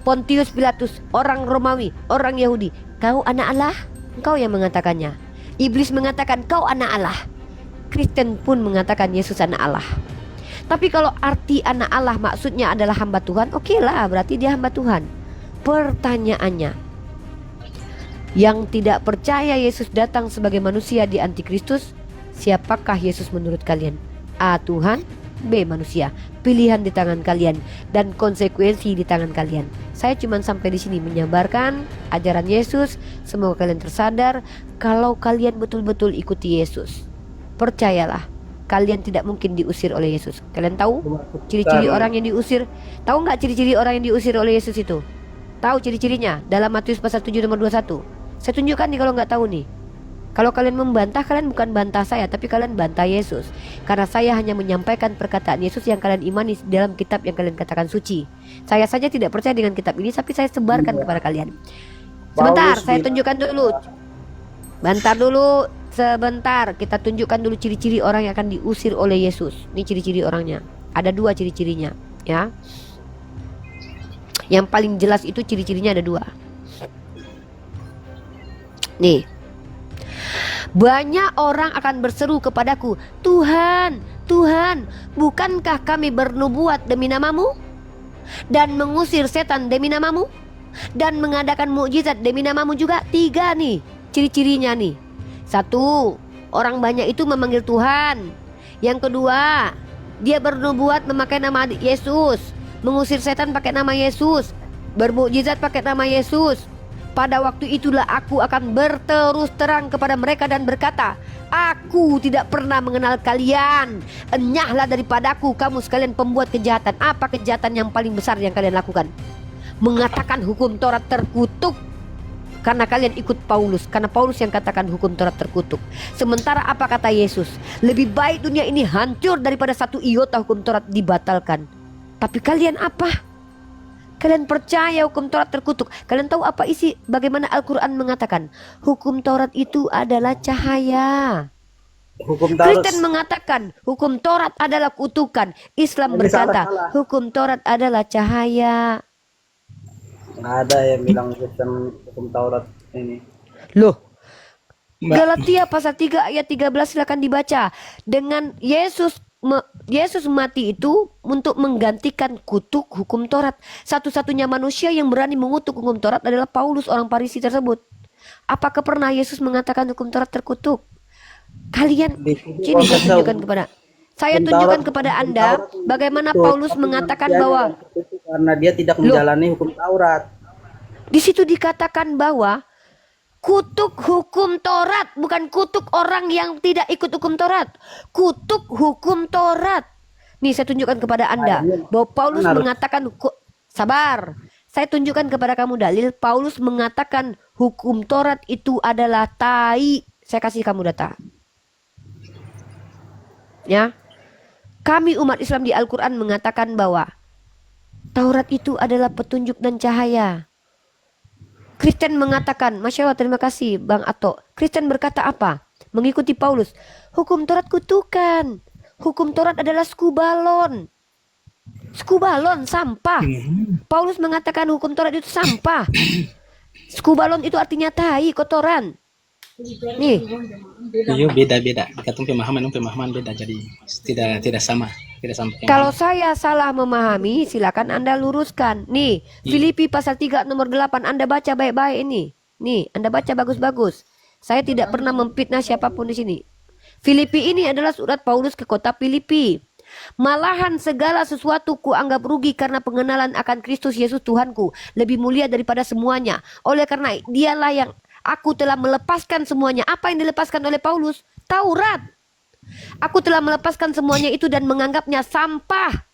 Pontius Pilatus, orang Romawi, orang Yahudi, kau anak Allah? Engkau yang mengatakannya. Iblis mengatakan, kau anak Allah. Kristen pun mengatakan Yesus anak Allah. Tapi kalau arti anak Allah maksudnya adalah hamba Tuhan, oke lah, berarti dia hamba Tuhan. Pertanyaannya, yang tidak percaya Yesus datang sebagai manusia di Antikristus, siapakah Yesus menurut kalian? A. Tuhan, B. Manusia. Pilihan di tangan kalian dan konsekuensi di tangan kalian. Saya cuma sampai di sini menyabarkan ajaran Yesus. Semoga kalian tersadar kalau kalian betul-betul ikuti Yesus. Percayalah, kalian tidak mungkin diusir oleh Yesus. Kalian tahu ciri-ciri orang yang diusir? Tahu nggak ciri-ciri orang yang diusir oleh Yesus itu? Tahu ciri-cirinya dalam Matius pasal 7 nomor 21. Saya tunjukkan nih kalau nggak tahu nih. Kalau kalian membantah, kalian bukan bantah saya, tapi kalian bantah Yesus. Karena saya hanya menyampaikan perkataan Yesus yang kalian imani dalam kitab yang kalian katakan suci. Saya saja tidak percaya dengan kitab ini, tapi saya sebarkan kepada kalian. Sebentar, saya tunjukkan dulu. Bentar dulu, sebentar. Kita tunjukkan dulu ciri-ciri orang yang akan diusir oleh Yesus. Ini ciri-ciri orangnya. Ada dua ciri-cirinya, ya. Yang paling jelas itu ciri-cirinya ada dua. Nih, banyak orang akan berseru kepadaku, Tuhan, Tuhan, bukankah kami bernubuat demi namamu? Dan mengusir setan demi namamu? Dan mengadakan mukjizat demi namamu juga? Tiga nih, ciri-cirinya nih. Satu, orang banyak itu memanggil Tuhan. Yang kedua, dia bernubuat memakai nama Yesus, mengusir setan pakai nama Yesus, bermukjizat pakai nama Yesus. Pada waktu itulah aku akan berterus terang kepada mereka dan berkata, aku tidak pernah mengenal kalian. Enyahlah daripadaku kamu sekalian pembuat kejahatan. Apa kejahatan yang paling besar yang kalian lakukan? Mengatakan hukum Taurat terkutuk. Karena kalian ikut Paulus. Karena Paulus yang katakan hukum Taurat terkutuk. Sementara apa kata Yesus? Lebih baik dunia ini hancur daripada satu iota hukum Taurat dibatalkan. Tapi kalian apa? Kalian percaya hukum Taurat terkutuk. Kalian tahu apa isi? Bagaimana Al-Quran mengatakan hukum Taurat itu adalah cahaya. Hukum Taurat. Kristen mengatakan hukum Taurat adalah kutukan. Islam Ini berkata salah. hukum Taurat adalah cahaya. Nggak ada yang bilang hukum Taurat ini. Loh, Galatia pasal 3 ayat 13 silakan dibaca. Dengan Yesus mati itu untuk menggantikan kutuk hukum Taurat. Satu-satunya manusia yang berani mengutuk hukum Taurat adalah Paulus, orang Farisi tersebut. Apakah pernah Yesus mengatakan hukum Taurat terkutuk? Kalian, sini saya tunjukkan kepada Anda bagaimana Paulus mengatakan bahwa karena dia tidak menjalani hukum Taurat. Di situ dikatakan bahwa kutuk hukum Taurat, bukan kutuk orang yang tidak ikut hukum Taurat. Kutuk hukum Taurat. Nih saya tunjukkan kepada Anda bahwa Paulus mengatakan sabar. Saya tunjukkan kepada kamu dalil Paulus mengatakan hukum Taurat itu adalah tai. Saya kasih kamu data. Ya. Kami umat Islam di Al-Qur'an mengatakan bahwa Taurat itu adalah petunjuk dan cahaya. Kristen mengatakan, Masya Allah, terima kasih Bang Ato. Kristen berkata apa? Mengikuti Paulus. Hukum Taurat kutukan. Hukum Taurat adalah skubalon. Skubalon, sampah. Paulus mengatakan hukum Taurat itu sampah. Skubalon itu artinya tai, kotoran. Nih, Iya beda-beda. Katong pemahaman beda, jadi tidak sama, tidak sama Kalau pemahaman. saya salah memahami, silakan Anda luruskan. Nih, Filipi pasal 3 nomor 8, Anda baca baik-baik ini. Nih, Anda baca bagus-bagus. Saya tidak pernah memfitnah siapapun di sini. Filipi ini adalah surat Paulus ke kota Filipi. Malahan segala sesuatu kuanggap rugi karena pengenalan akan Kristus Yesus Tuhanku lebih mulia daripada semuanya. Oleh karena dialah yang aku telah melepaskan semuanya. Apa yang dilepaskan oleh Paulus? Taurat. Aku telah melepaskan semuanya itu dan menganggapnya sampah.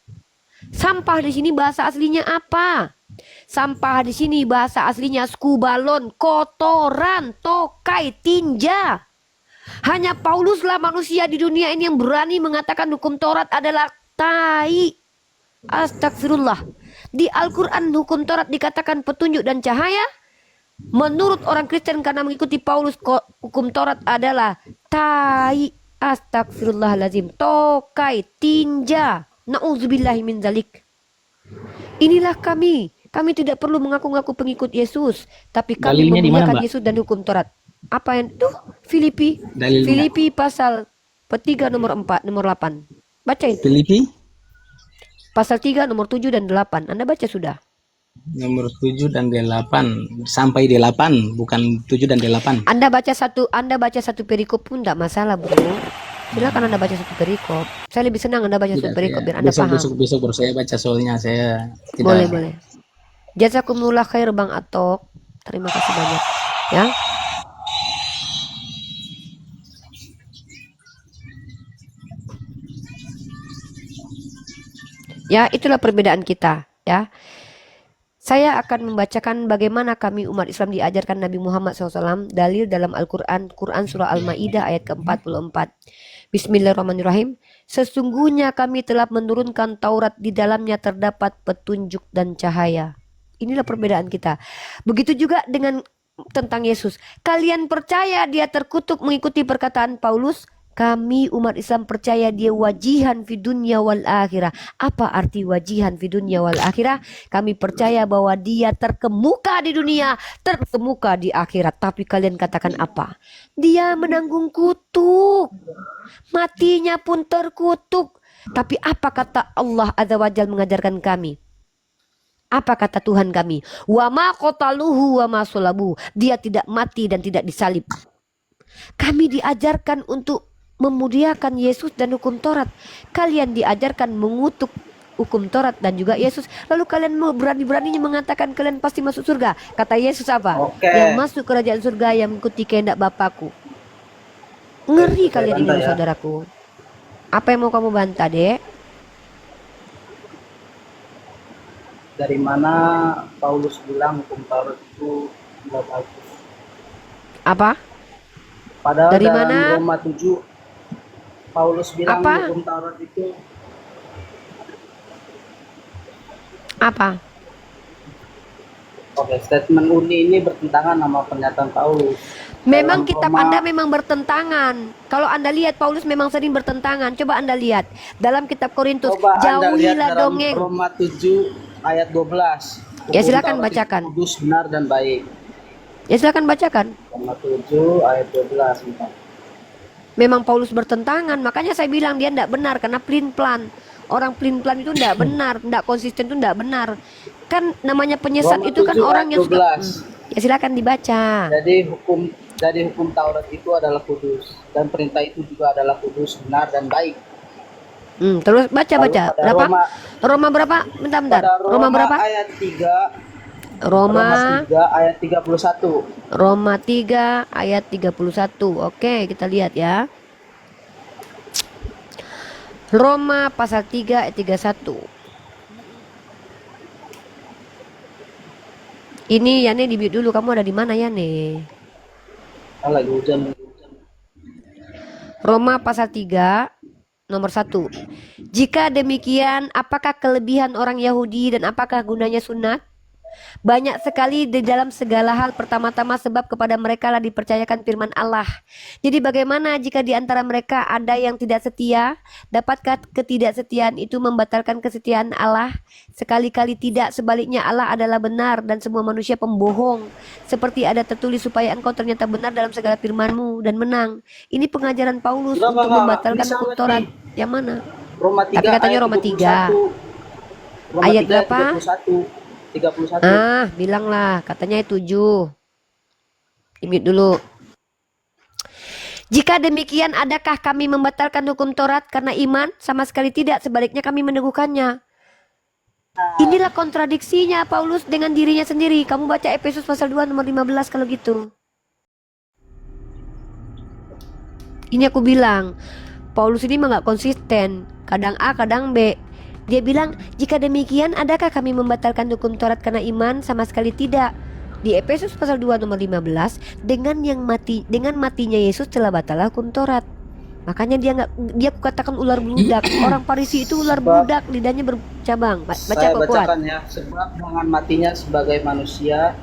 Sampah di sini bahasa aslinya apa? Sampah di sini bahasa aslinya skubalon, kotoran, tokai, tinja. Hanya Pauluslah manusia di dunia ini yang berani mengatakan hukum Taurat adalah tai. Astagfirullah. Di Al-Quran hukum Taurat dikatakan petunjuk dan cahaya. Menurut orang Kristen karena mengikuti Paulus, hukum Taurat adalah tai. Astagfirullahalazim. Tokai, tinja. Na'udzubillahi min zalik. Inilah kami. Kami tidak perlu mengaku-ngaku pengikut Yesus, tapi kami Dalilnya di mana, memuliakan Mbak? Yesus dan hukum Taurat. Apa yang tuh? Filipi. Dalilnya. Filipi pasal 3 nomor 4, nomor 8. Baca itu. Filipi Pasal 3 nomor 7 dan 8. Anda baca sudah. nomor 7 dan 8 sampai 8, bukan 7 dan 8. Anda baca satu perikop pun tidak masalah, Bro. Silakan Anda baca satu perikop. Saya lebih senang Anda baca satu perikop biar Anda paham. Besok baru saya baca, soalnya saya tidak. Boleh. Jazakumullah khair Bang Atok. Terima kasih banyak. Ya. Ya, itulah perbedaan kita, ya. Saya akan membacakan bagaimana kami umat Islam diajarkan Nabi Muhammad SAW, dalil dalam Al-Quran, Quran Surah Al-Ma'idah ayat ke-44. Bismillahirrahmanirrahim. Sesungguhnya kami telah menurunkan Taurat, di dalamnya terdapat petunjuk dan cahaya. Inilah perbedaan kita. Begitu juga dengan tentang Yesus. Kalian percaya dia terkutuk mengikuti perkataan Paulus? Kami umat Islam percaya dia wajihan fi dunya wal akhirah. Apa arti wajihan fi dunya wal akhirah? Kami percaya bahwa dia terkemuka di dunia, terkemuka di akhirat. Tapi kalian katakan apa? Dia menanggung kutuk. Matinya pun terkutuk. Tapi apa kata Allah Azza wa Jalla mengajarkan kami? Apa kata Tuhan kami? Wa ma qataluhu wa ma sulabu. Dia tidak mati dan tidak disalib. Kami diajarkan untuk memuliakan Yesus dan hukum Taurat. Kalian diajarkan mengutuk hukum Taurat dan juga Yesus. Lalu kalian mau berani-beraninya mengatakan kalian pasti masuk surga. Kata Yesus apa? Oke. Yang masuk kerajaan surga yang mengikuti kehendak Bapakku. Ngeri kalian ini, ya. saudaraku. Apa yang mau kamu bantah, Dek? Dari mana Paulus bilang hukum Taurat itu tidak bagus? Apa? Padahal Dari dalam mana? Roma 7 Paulus bilang Apa? hukum Taurat itu Apa? oke, statement Uni ini bertentangan sama pernyataan Paulus. Memang Dalam kitab Roma- Anda memang bertentangan. Kalau Anda lihat Paulus memang sering bertentangan. Coba Anda lihat dalam kitab Korintus, Coba Anda lihat jauhilah dalam dongeng. Roma 7 ayat 12. Ya, Hukum silakan Taurat itu bacakan. kudus, benar dan baik. Ya silakan bacakan. Roma 7 ayat 12. Bentar. Memang Paulus bertentangan, makanya saya bilang dia tidak benar karena plin-plan. Orang plin-plan itu tidak benar, tidak konsisten itu tidak benar. Kan namanya penyesat Roma itu kan 7 orang ayat yang suka. 12. Ya silakan dibaca. Jadi hukum Taurat itu adalah kudus dan perintah itu juga adalah kudus, benar dan baik. Terus baca. Lalu pada Berapa? Roma berapa? Bentar. Pada Roma berapa? ayat 3 Roma 3 ayat 31. Roma 3 ayat 31. Oke, kita lihat ya. Roma pasal 3 ayat 31. Ini Yane di mute dulu. Kamu ada di mana Yane? Lagi hujan. Roma pasal 3 nomor 1. Jika demikian, apakah kelebihan orang Yahudi dan apakah gunanya sunat? Banyak sekali di dalam segala hal, pertama-tama sebab kepada mereka lah dipercayakan firman Allah. Jadi bagaimana jika di antara mereka ada yang tidak setia? Dapatkah ketidaksetiaan itu membatalkan kesetiaan Allah? Sekali-kali tidak, sebaliknya Allah adalah benar dan semua manusia pembohong. Seperti ada tertulis supaya engkau ternyata benar dalam segala firman-Mu dan menang. Ini pengajaran Paulus Enggak, untuk enggak. membatalkan Ini hukum salah Taurat. nih. Yang mana? Roma 3 Tapi katanya ayat Roma 3. 31. Roma Ayat 3 berapa? 31. Bilanglah, katanya 7. Limit dulu. Jika demikian, adakah kami membatalkan hukum Taurat karena iman? Sama sekali tidak, sebaliknya kami meneguhkannya. Inilah kontradiksinya Paulus dengan dirinya sendiri. Kamu baca Efesus pasal 2 nomor 15 kalau gitu. Ini aku bilang, Paulus ini mah gak konsisten. Kadang A, kadang B. Dia bilang, jika demikian adakah kami membatalkan hukum Taurat karena iman? Sama sekali tidak. Di Efesus pasal 2 nomor 15, dengan matinya Yesus telah batal hukum Taurat. Makanya dia katakan ular beludak. Orang Farisi itu ular beludak, lidahnya bercabang. Baca Saya kok kuat. bacakan ya. Sebab dengan matinya sebagai manusia,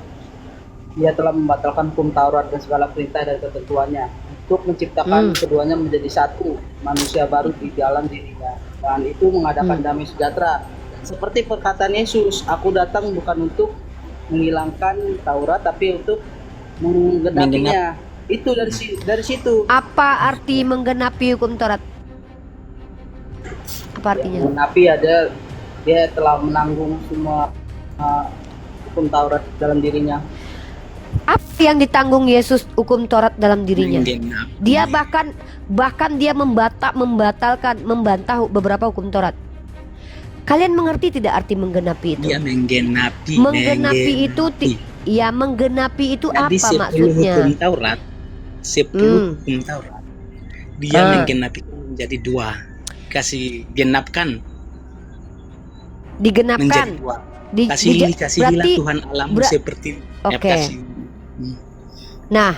dia telah membatalkan hukum Taurat dan segala perintah dan ketentuannya untuk menciptakan keduanya menjadi satu manusia baru di dalam dirinya. Dan itu mengadakan damai sejahtera. Seperti perkataan Yesus, aku datang bukan untuk menghilangkan Taurat tapi untuk menggenapinya. Itu dari situ. Apa arti menggenapi hukum Taurat? Apa artinya? Menggenapi ada dia telah menanggung semua hukum Taurat dalam dirinya. Apa yang ditanggung Yesus hukum Taurat dalam dirinya? Dia bahkan dia membantah beberapa hukum Taurat. Kalian mengerti tidak arti menggenapi itu? Dia menggenapi. Menggenapi itu menggenapi itu Jadi apa 10 maksudnya? hukum Taurat, 10 hukum Taurat. Dia menggenapi menjadi 2. Kasih genapkan Digenapkan. menjadi 2. Kasihilah berarti Tuhan Allahmu seperti Oke. Nah,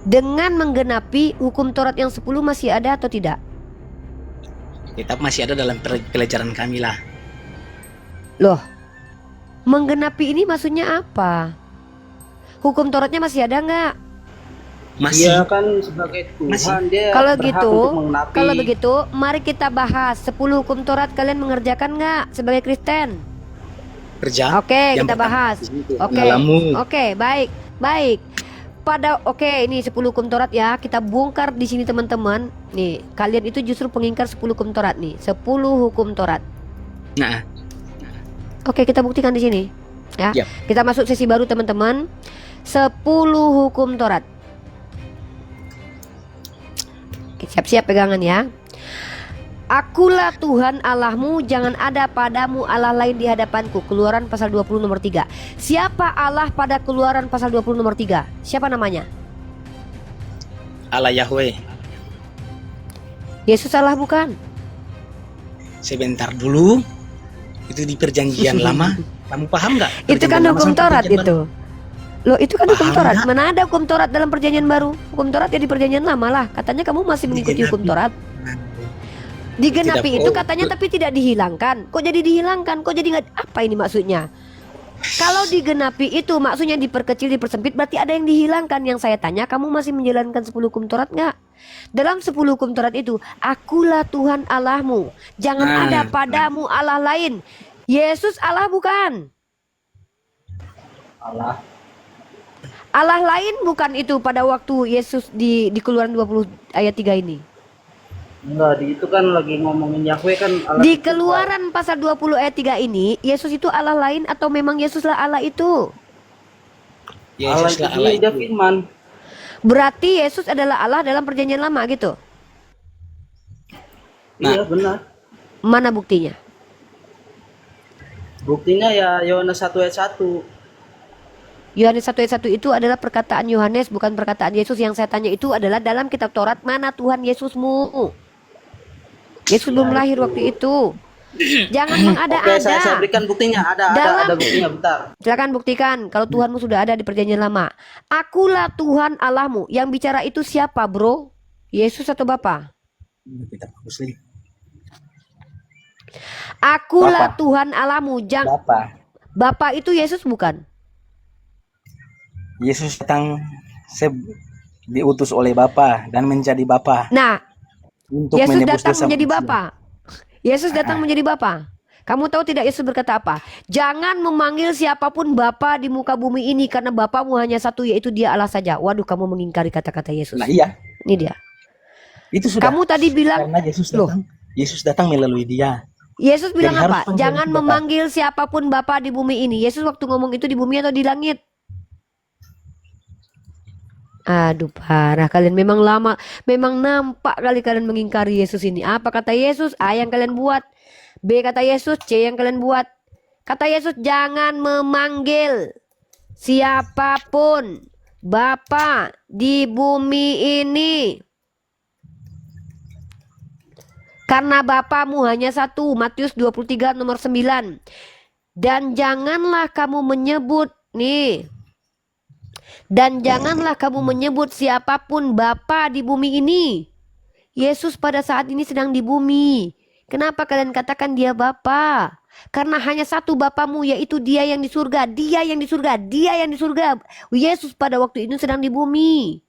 dengan menggenapi hukum Taurat yang 10 masih ada atau tidak? Tetap masih ada dalam pelajaran kami lah. Loh, menggenapi ini maksudnya apa? Hukum Tauratnya masih ada nggak? Masih. Dia kan sebagai Tuhan, dia Kalau berhak gitu, untuk menggenapi. kalau begitu, mari kita bahas 10 hukum Taurat. Kalian mengerjakan nggak sebagai Kristen? Kerja. Oke, yang kita pertama bahas. di situ, Oke, Allahmu. oke, baik. Ini 10 hukum Taurat ya. Kita bongkar di sini teman-teman. Nih, kalian itu justru pengingkar 10 hukum Taurat nih. 10 hukum Taurat. Nah, Oke, kita buktikan di sini. Ya. Yap. Kita masuk sesi baru teman-teman. 10 hukum Taurat. Oke, siap-siap pegangan ya. Akulah Tuhan Allahmu, jangan ada padamu Allah lain di hadapanku. Keluaran pasal 20 nomor 3. Siapa Allah pada Keluaran pasal 20 nomor 3? Siapa namanya? Allah Yahweh. Yesus Allah bukan? Sebentar dulu. Itu di perjanjian lama. Kamu paham nggak? Itu kan Perjanjian lama hukum sama Taurat perjanjian itu. Loh, itu kan hukum Paham Taurat. nggak? Mana ada hukum Taurat dalam perjanjian baru? Hukum Taurat ya di perjanjian lama lah. Katanya kamu masih mengikuti hukum Taurat. Digenapi Tidak, itu katanya tapi tidak dihilangkan. Kok jadi dihilangkan? Kok jadi nggak? Apa ini maksudnya? Kalau digenapi itu maksudnya diperkecil, dipersempit, berarti ada yang dihilangkan. Yang saya tanya, kamu masih menjalankan 10 hukum Taurat nggak? Dalam 10 hukum Taurat itu, akulah Tuhan Allahmu, jangan ada padamu Allah lain. Yesus Allah bukan? Allah lain bukan itu pada waktu Yesus di Keluaran 20 ayat 3 ini. Enggak, itu kan lagi ngomongin Yahweh kan Allah. Di Keluaran pasal 20 ayat 3 ini, Yesus itu Allah lain atau memang Yesuslah Allah itu? Allah Yesuslah itu Allah dia itu. firman. Berarti Yesus adalah Allah dalam perjanjian lama gitu. Iya benar. Mana buktinya? Buktinya ya Yohanes 1 ayat 1. Yohanes 1 ayat 1 itu adalah perkataan Yohanes, bukan perkataan Yesus. Yang saya tanya itu adalah dalam kitab Taurat, mana Tuhan Yesusmu? Yesus belum lahir waktu itu. Jangan Oke, mengada-ada. saya berikan buktinya. Ada buktinya, bentar. Silakan buktikan kalau Tuhanmu sudah ada di perjanjian lama. Akulah Tuhan Allahmu. Yang bicara itu siapa, bro? Yesus atau Bapa? Kita fokus lagi. Akulah Tuhan Allahmu. Bapak. Bapa itu Yesus bukan? Yesus datang diutus oleh Bapa dan menjadi Bapa Nah, untuk Yesus menebus datang dosa menjadi manusia. Bapa. Yesus datang menjadi Bapa. Kamu tahu tidak Yesus berkata apa? Jangan memanggil siapapun Bapa di muka bumi ini karena Bapamu hanya satu, yaitu Dia Allah saja. Waduh, kamu mengingkari kata-kata Yesus. Nah iya, Ini dia. itu sudah. Kamu tadi bilang, Karena Yesus loh, datang, Yesus datang melalui dia. Yesus bilang Jadi harus apa? panggil Jangan Bapa. memanggil siapapun Bapa di bumi ini. Yesus waktu ngomong itu di bumi atau di langit? Aduh, parah kalian. Memang nampak kali kalian mengingkari Yesus ini. Apa kata Yesus? A yang kalian buat. B kata Yesus, C yang kalian buat. Kata Yesus, jangan memanggil siapapun Bapa di bumi ini. Karena Bapamu hanya satu. Matius 23 nomor 9. Dan janganlah kamu menyebut nih. Dan janganlah kamu menyebut siapapun Bapa di bumi ini. Yesus pada saat ini sedang di bumi. Kenapa kalian katakan dia Bapa? Karena hanya satu Bapamu, yaitu Dia yang di surga. Dia yang di surga. Dia yang di surga. Yesus pada waktu itu sedang di bumi.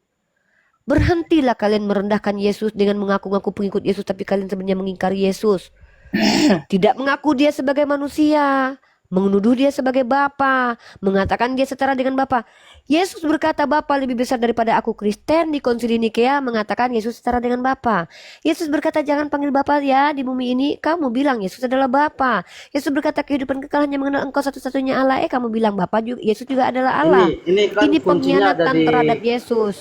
Berhentilah kalian merendahkan Yesus dengan mengaku-ngaku pengikut Yesus, tapi kalian sebenarnya mengingkari Yesus. Tidak mengaku Dia sebagai manusia, menuduh Dia sebagai Bapa, mengatakan Dia setara dengan Bapa. Yesus berkata Bapa lebih besar daripada aku. Kristen di Konsili Nikea mengatakan Yesus setara dengan Bapa. Yesus berkata jangan panggil Bapa ya di bumi ini. Kamu bilang Yesus adalah Bapa. Yesus berkata kehidupan kekal hanya mengenal Engkau satu-satunya Allah. Kamu bilang Bapa juga, Yesus juga adalah Allah. Ini kan Ini kuncinya ada pengkhianatan di terhadap Yesus.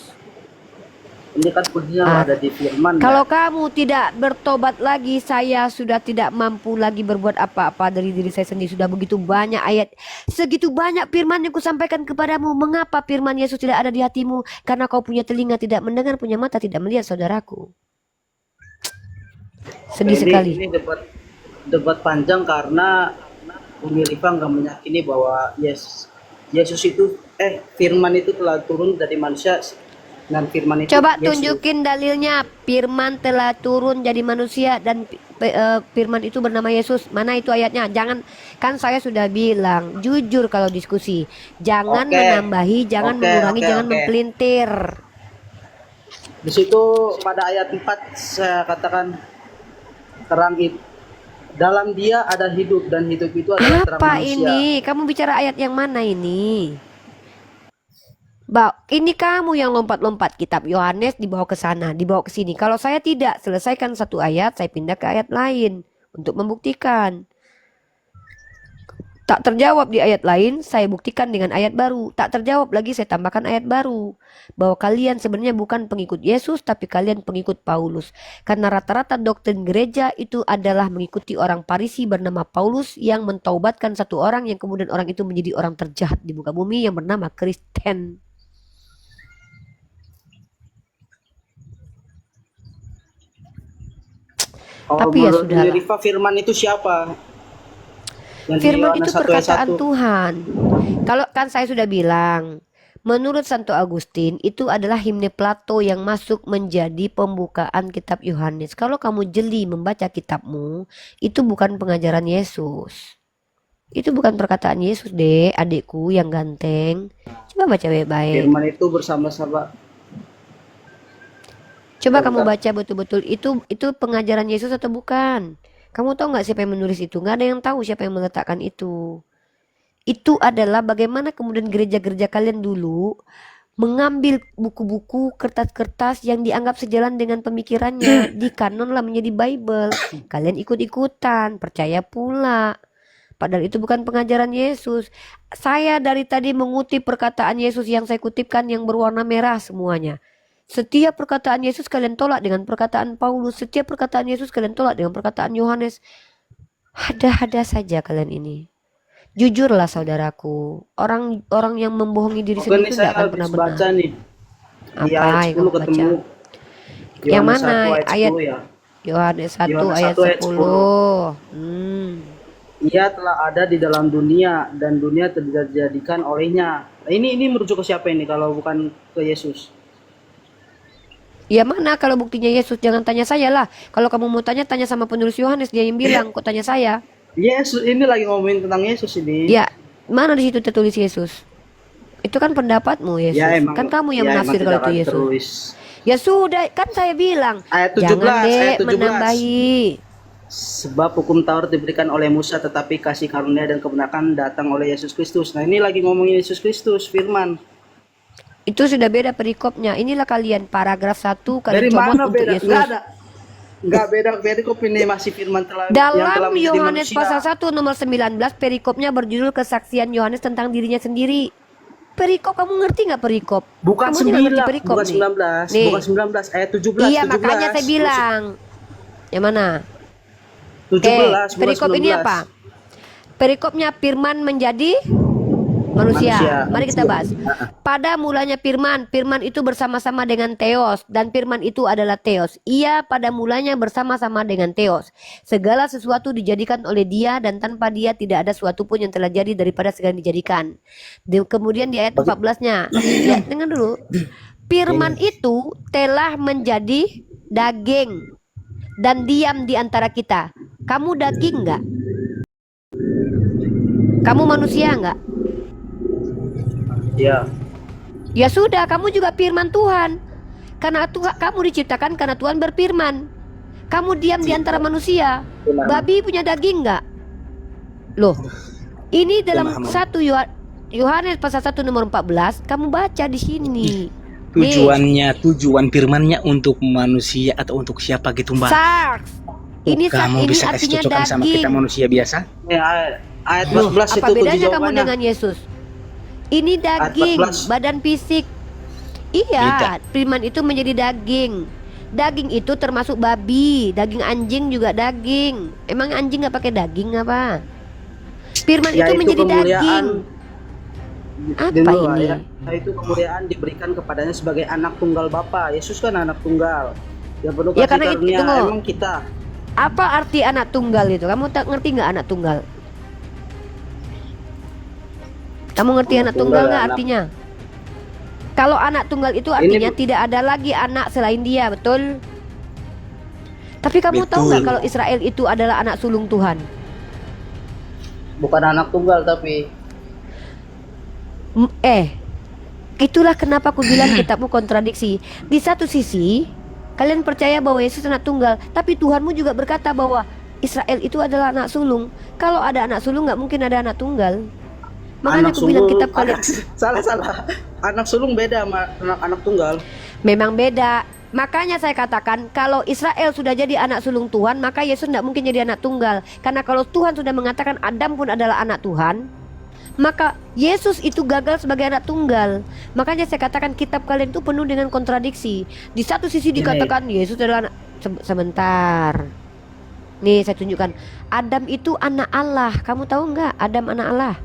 ini kan kuncinya ada di firman. Kalau ya. kamu tidak bertobat lagi, saya sudah tidak mampu lagi berbuat apa-apa dari diri saya sendiri. Sudah begitu banyak ayat, segitu banyak firman yang kusampaikan kepadamu. Mengapa firman Yesus tidak ada di hatimu? Karena kau punya telinga tidak mendengar, punya mata tidak melihat, saudaraku. Sedih sekali. Ini debat panjang karena Umi Rifa nggak meyakini bahwa Yesus itu firman itu telah turun dari manusia. Dan firman itu Coba Yesus. tunjukin dalilnya. Firman telah turun jadi manusia dan firman itu bernama Yesus. Mana itu ayatnya? Jangan, kan saya sudah bilang jujur kalau diskusi. Jangan menambahi, jangan mengurangi, jangan mempelintir. Di situ pada ayat 4 saya katakan terang itu dalam Dia ada hidup dan hidup itu adalah terang Apa manusia. ini? Kamu bicara ayat yang mana ini? Ini kamu yang lompat-lompat kitab Yohanes dibawa ke sana, dibawa ke sini. Kalau saya tidak selesaikan satu ayat, saya pindah ke ayat lain untuk membuktikan. Tak terjawab di ayat lain, saya buktikan dengan ayat baru. Tak terjawab lagi, saya tambahkan ayat baru. Bahwa kalian sebenarnya bukan pengikut Yesus, tapi kalian pengikut Paulus. Karena rata-rata doktrin gereja itu adalah mengikuti orang Farisi bernama Paulus yang mentaubatkan satu orang yang kemudian orang itu menjadi orang terjahat di muka bumi yang bernama Kristen. Tapi ya sudah. Rifa, firman itu siapa? Yang Firman di itu Yohanes 1 ayat perkataan 1. Tuhan. Kalau kan saya sudah bilang, menurut Santo Agustin itu adalah himne Plato yang masuk menjadi pembukaan kitab Yohanes. Kalau kamu jeli membaca kitabmu, itu bukan pengajaran Yesus. Itu bukan perkataan Yesus deh, adikku yang ganteng. Coba baca baik-baik. Firman itu bersama-sama. Coba kamu baca betul-betul itu pengajaran Yesus atau bukan? Kamu tahu nggak siapa yang menulis itu? Nggak ada yang tahu siapa yang meletakkan itu. Itu adalah bagaimana kemudian gereja-gereja kalian dulu mengambil buku-buku, kertas-kertas yang dianggap sejalan dengan pemikirannya, di kanon lah menjadi Bible. Kalian ikut-ikutan, percaya pula. Padahal itu bukan pengajaran Yesus. Saya dari tadi mengutip perkataan Yesus yang saya kutipkan yang berwarna merah semuanya. Setiap perkataan Yesus kalian tolak dengan perkataan Paulus. Setiap perkataan Yesus kalian tolak dengan perkataan Yohanes. Ada-ada saja kalian ini. Jujurlah saudaraku. Orang yang membohongi diri sendiri itu tidak akan pernah benar. Baca nih. Di Apa ayat yang kamu 10 baca? ketemu. Yang Yohanes mana? 1 ayat 10 ya. Yohanes 1 Yohanes ayat 1 ayat 10. Ia telah ada di dalam dunia dan dunia tidak dijadikan olehnya. Nah, ini merujuk ke siapa ini kalau bukan ke Yesus? Ya mana kalau buktinya Yesus? Jangan tanya saya lah. Kalau kamu mau tanya sama penulis Yohanes, dia yang bilang. Kok tanya saya? Yesus ini lagi ngomongin tentang Yesus ini. Ya, Mana di situ tertulis Yesus? Itu kan pendapatmu Yesus. Ya emang, Kan kamu yang ya emang menafsir tidak kalau itu akan Yesus. tertulis. Ya sudah, kan saya bilang Ayat 17, jangan deh ayat 17. menambahi. Sebab hukum Taurat diberikan oleh Musa, tetapi kasih karunia dan kebenaran datang oleh Yesus Kristus. Nah ini lagi ngomongin Yesus Kristus, firman. Itu sudah beda perikopnya. Inilah kalian paragraf 1 Dari kalian comot mana untuk beda? Yesus. Nggak ada. Nggak beda perikop ini, masih firman yang telah Dalam menjadi Yohanes manusia. pasal 1 nomor 19 perikopnya berjudul kesaksian Yohanes tentang dirinya sendiri. Perikop, kamu ngerti nggak perikop? Bukan Kamu nggak ngerti 9, perikop bukan nih. 19, Nih. bukan 19, ayat 17. Iya, 17. makanya saya bilang. Yang mana? 17, bukan perikop 19. ini apa? Perikopnya firman menjadi manusia. Mari kita bahas. Pada mulanya firman, firman itu bersama-sama dengan Theos, dan firman itu adalah Theos. Ia pada mulanya bersama-sama dengan Theos. Segala sesuatu dijadikan oleh dia, dan tanpa dia tidak ada sesuatu pun yang telah jadi daripada segala yang dijadikan. Kemudian di ayat 14-nya, ya, dengar dulu. Firman itu telah menjadi daging dan diam di antara kita. Kamu daging nggak? Kamu manusia nggak? Ya. Ya sudah, kamu juga firman Tuhan. Karena Tuhan, kamu diciptakan karena Tuhan berfirman. Kamu diam di antara manusia. Babi punya daging nggak? Loh, ini dalam 1 Yohanes pasal 1 nomor 14. Kamu baca di sini. Tujuan firmannya untuk manusia atau untuk siapa gitu Mbak? Sars. Ini Kamu ini bisa kasih artinya cocokan sama kita daging. manusia biasa? Ya, ayat Loh, 14 apa itu kunci bedanya kamu jawabannya. dengan Yesus? Ini daging, Ayat 14. badan fisik. Beda. Iya, firman itu menjadi daging. Daging itu termasuk babi, daging anjing juga daging. Emang anjing nggak pakai daging apa? Firman itu Yaitu menjadi daging. kemuliaan. Apa Dulu, ini? ya. Yaitu kemuliaan diberikan kepadanya sebagai anak tunggal Bapa. Yesus kan anak tunggal. Yang penuh Ya, kasih karena itu, karunia. tunggu. Emang kita. Apa arti anak tunggal itu? Kamu tak ngerti nggak anak tunggal? Kamu ngerti anak tunggal nggak artinya? Kalau anak tunggal itu artinya tidak ada lagi anak selain dia, betul? Tapi kamu tahu nggak Betul. kalau Israel itu adalah anak sulung Tuhan? Bukan anak tunggal tapi Itulah kenapa aku bilang kitabmu kontradiksi. Di satu sisi, kalian percaya bahwa Yesus anak tunggal, tapi Tuhanmu juga berkata bahwa Israel itu adalah anak sulung. Kalau ada anak sulung, nggak mungkin ada anak tunggal. Makanya aku bilang kitab kalian salah. Anak sulung beda sama anak tunggal. memang beda. Makanya saya katakan kalau Israel sudah jadi anak sulung Tuhan, maka Yesus tidak mungkin jadi anak tunggal. Karena kalau Tuhan sudah mengatakan Adam pun adalah anak Tuhan, maka Yesus itu gagal sebagai anak tunggal. Makanya saya katakan kitab kalian itu penuh dengan kontradiksi. Di satu sisi dikatakan Yesus adalah anak sebentar. Nih saya tunjukkan. Adam itu anak Allah. Kamu tahu nggak Adam anak Allah?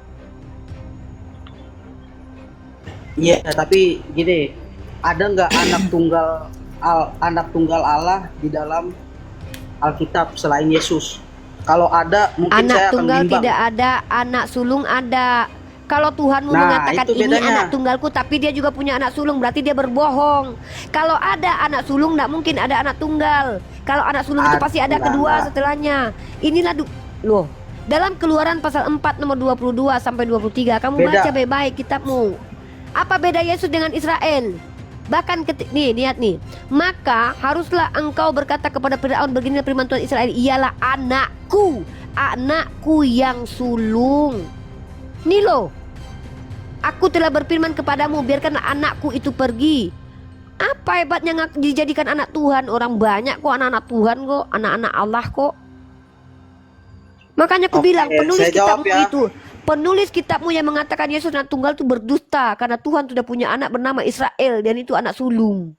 Iya, tapi gini, ada nggak anak tunggal Allah di dalam Alkitab selain Yesus? Kalau ada, mungkin Anak saya akan tunggal bimbang. tidak ada, anak sulung ada. Kalau Tuhanmu Nah, mengatakan itu ini bedanya. anak tunggalku, tapi dia juga punya anak sulung, berarti dia berbohong. Kalau ada anak sulung, tidak mungkin ada anak tunggal. Kalau anak sulung itu pasti ada kedua setelahnya. Inilah loh. Dalam Keluaran pasal 4 nomor 22 sampai 23, kamu Beda. baca baik-baik kitabmu. Apa beda Yesus dengan Israel? Bahkan nih, lihat nih. Maka haruslah engkau berkata kepada Firaun, beginilah firman Tuhan Israel, ialah anakku, anakku yang sulung. Nih loh. Aku telah berfirman kepadamu, biarkan anakku itu pergi. Apa hebatnya dijadikan anak Tuhan? Orang banyak kok anak-anak Tuhan kok, anak-anak Allah kok. Makanya aku Oke, bilang penulis saya jawab kitabmu ya. itu, penulis kitabmu yang mengatakan Yesus anak tunggal itu berdusta, karena Tuhan sudah punya anak bernama Israel dan itu anak sulung.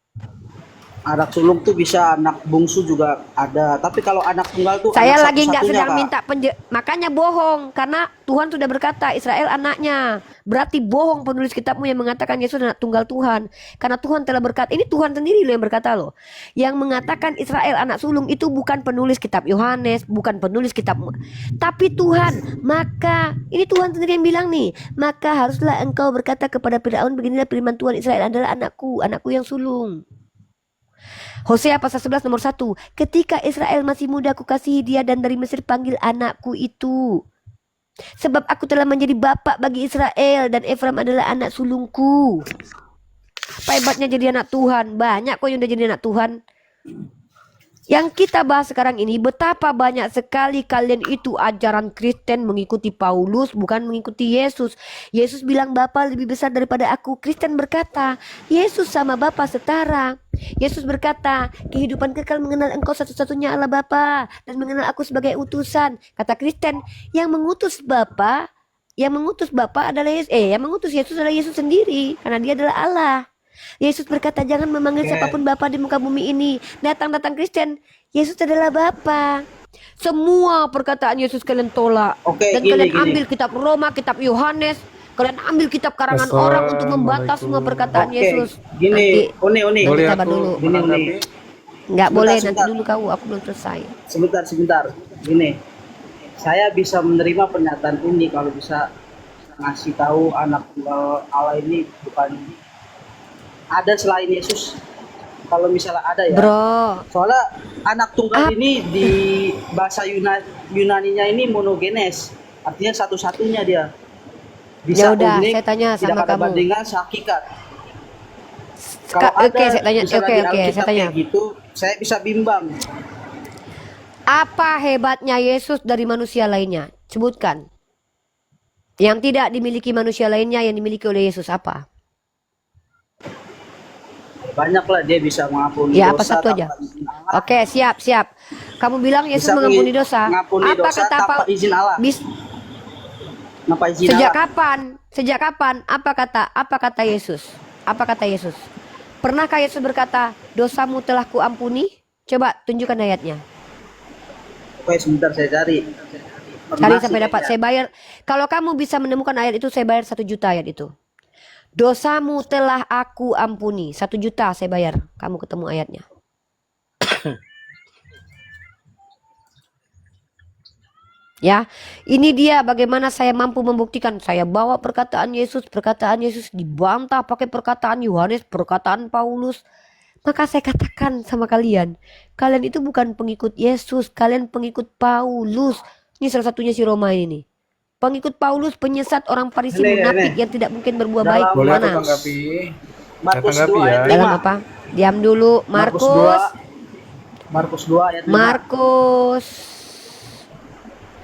Anak sulung tuh bisa anak bungsu juga ada. Tapi kalau anak tunggal tuh Saya anak lagi nggak satu-satunya, sedang Kak. minta makanya bohong, karena Tuhan sudah berkata Israel anaknya. Berarti bohong penulis kitabmu yang mengatakan Yesus anak tunggal Tuhan. Karena Tuhan telah berkata, ini Tuhan sendiri loh yang berkata loh. Yang mengatakan Israel anak sulung itu bukan penulis kitab Yohanes, bukan penulis kitab, tapi Tuhan. Maka ini Tuhan sendiri yang bilang nih, maka haruslah engkau berkata kepada Firaun, beginilah firman Tuhan, Israel adalah anakku, anakku yang sulung. Hosea pasal 11 nomor 1. Ketika Israel masih muda, aku kasihi dia, dan dari Mesir panggil anakku itu. Sebab aku telah menjadi bapak bagi Israel dan Efraim adalah anak sulungku. Apa hebatnya jadi anak Tuhan? Banyak kok yang udah jadi anak Tuhan. Yang kita bahas sekarang ini, betapa banyak sekali kalian itu ajaran Kristen mengikuti Paulus, bukan mengikuti Yesus. Yesus bilang Bapa lebih besar daripada aku. Kristen berkata Yesus sama Bapa setara. Yesus berkata kehidupan kekal mengenal engkau satu-satunya Allah Bapa dan mengenal aku sebagai utusan. Kata Kristen, yang mengutus Bapa adalah Yesus. Yang mengutus Yesus adalah Yesus sendiri, karena dia adalah Allah. Yesus berkata jangan memanggil siapapun Bapa di muka bumi ini. Datang Kristen, Yesus adalah Bapa. Semua perkataan Yesus kalian tolak. Dan kalian ambil kitab Roma, kitab Yohanes, kalian ambil kitab karangan orang untuk membantah semua perkataan Yesus. Gini, Nanti Boleh sabar aku dulu. menanggapi? Nggak boleh, nanti sebentar. dulu kau, aku belum selesai. Sebentar. Gini, saya bisa menerima pernyataan ini kalau bisa ngasih tahu anak tunggal Allah ini bukan ada selain Yesus. Kalau misalnya ada ya. Bro, Soalnya anak tunggal ini di bahasa Yunaninya ini monogenes. Artinya satu-satunya dia. ya udah, unik, saya tanya tidak sama ada kamu. bandingan sehakikat. Kalau Oke, saya tanya. misalnya Oke, di saya Alkitab tanya. kayak gitu, saya bisa bimbang. Apa hebatnya Yesus dari manusia lainnya? Sebutkan. Yang tidak dimiliki manusia lainnya yang dimiliki oleh Yesus apa? Banyak lah, dia bisa mengampuni Ya, dosa apa satu aja? tanpa izin Allah. Oke, siap. Kamu bilang Yesus Bisa mengampuni dosa. mengampuni Apa dosa kata tanpa izin Allah. Tanpa izin Sejak Allah. kapan? Sejak kapan? Apa kata Yesus? Apa kata Yesus? Pernahkah Yesus berkata, "Dosamu telah kuampuni"? Coba tunjukkan ayatnya. Oke, sebentar saya cari. Cari sampai dapat. Saya bayar. Kalau kamu bisa menemukan ayat itu, saya bayar 1 juta ayat itu. Dosamu telah aku ampuni. 1 juta saya bayar. Kamu ketemu ayatnya. Ya, ini dia bagaimana saya mampu membuktikan. Saya bawa perkataan Yesus dibantah pakai perkataan Yohanes, perkataan Paulus. Maka saya katakan sama kalian, kalian itu bukan pengikut Yesus, kalian pengikut Paulus. Ini salah satunya si Roma ini nih. Pengikut Paulus, penyesat, orang Farisi, munafik yang tidak mungkin berbuat baik. Boleh aku Mana? tanggapi? Markus Tanggapi 2 ya. ayat Dalam 5. apa? Diam dulu, Markus. Markus 2 ayat 5.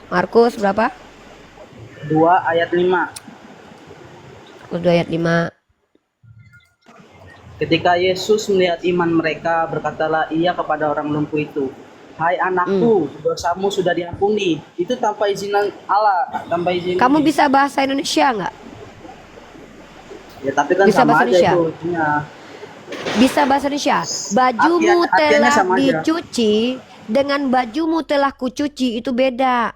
Markus berapa? 2 ayat 5. Markus 2 ayat 5. Ketika Yesus melihat iman mereka, berkatalah ia kepada orang lumpuh itu, "Hai anakku, dosamu sudah diampuni." Itu tanpa izin Allah, tanpa izin. Kamu bisa bahasa Indonesia nggak? Ya, tapi kan bisa sama bahasa aja Indonesia? itu. Ya. Bisa bahasa Indonesia. Bajumu Artiannya telah sama aja. dicuci dengan bajumu telah kucuci itu beda.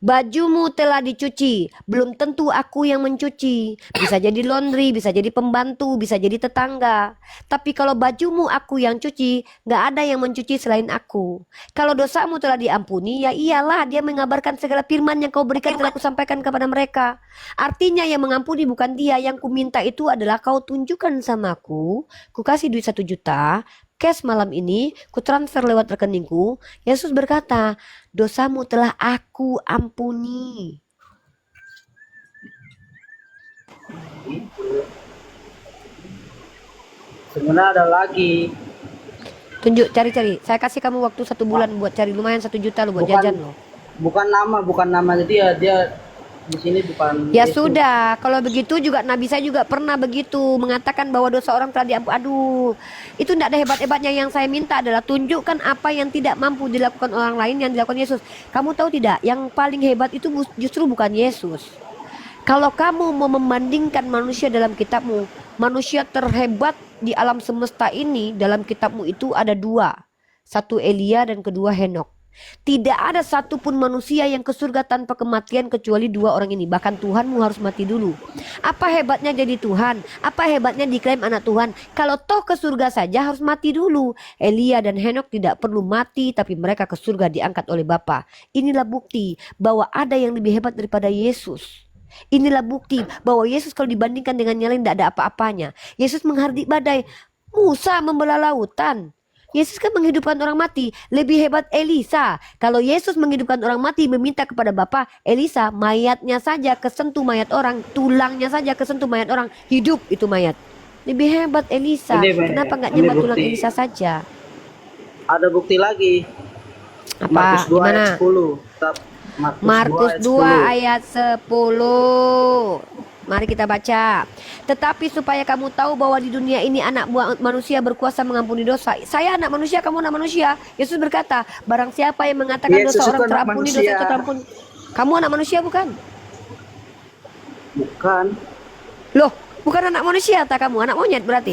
Bajumu telah dicuci, belum tentu aku yang mencuci. Bisa jadi laundry, bisa jadi pembantu, bisa jadi tetangga. Tapi kalau bajumu aku yang cuci, nggak ada yang mencuci selain aku. Kalau dosamu telah diampuni, ya iyalah dia mengabarkan segala firman yang kau berikan telah aku sampaikan kepada mereka. Artinya yang mengampuni bukan dia, yang kuminta itu adalah kau tunjukkan sama aku, ku kasih duit 1 juta, cash malam ini, ku transfer lewat rekeningku. Yesus berkata, dosamu telah aku ampuni. Sebenarnya ada lagi. Tunjuk, cari-cari. Saya kasih kamu waktu 1 bulan buat cari, lumayan 1 juta lo buat Bukan- jajan lo. Bukan nama dia di sini bukan. Ya Yesus. sudah, kalau begitu juga Nabi saya juga pernah begitu mengatakan bahwa dosa orang telah diampuni. Aduh, itu tidak ada hebat-hebatnya. Yang saya minta adalah tunjukkan apa yang tidak mampu dilakukan orang lain yang dilakukan Yesus. Kamu tahu tidak, yang paling hebat itu justru bukan Yesus. Kalau kamu mau membandingkan manusia dalam kitabmu, manusia terhebat di alam semesta ini dalam kitabmu itu ada 2. Satu Elia dan kedua Henok. Tidak ada satupun manusia yang ke surga tanpa kematian kecuali 2 orang ini. Bahkan Tuhanmu harus mati dulu. Apa hebatnya jadi Tuhan? Apa hebatnya diklaim anak Tuhan? Kalau toh ke surga saja harus mati dulu. Elia dan Henok tidak perlu mati, tapi mereka ke surga diangkat oleh Bapa. Inilah bukti bahwa ada yang lebih hebat daripada Yesus. Inilah bukti bahwa Yesus kalau dibandingkan dengan yang lain tidak ada apa-apanya. Yesus menghardik badai. Musa membelah lautan. Yesus kan menghidupkan orang mati. Lebih hebat Elisa. Kalau Yesus menghidupkan orang mati meminta kepada Bapa, Elisa mayatnya saja kesentuh mayat orang, tulangnya saja kesentuh mayat orang, hidup itu mayat. Lebih hebat Elisa. Ini, Kenapa nggak ini nyembah tulang bukti. Elisa saja? Ada bukti lagi. Apa? Markus 2 ayat Gimana? 10. Markus 2 10. ayat 10. Mari kita baca. Tetapi supaya kamu tahu bahwa di dunia ini anak buah manusia berkuasa mengampuni dosa. Saya anak manusia, kamu anak manusia. Yesus berkata, barang siapa yang mengatakan Yesus dosa itu orang anak terampuni, dosa manusia. itu terampuni. Kamu anak manusia bukan? Bukan. Loh, bukan anak manusia tak kamu, anak monyet berarti.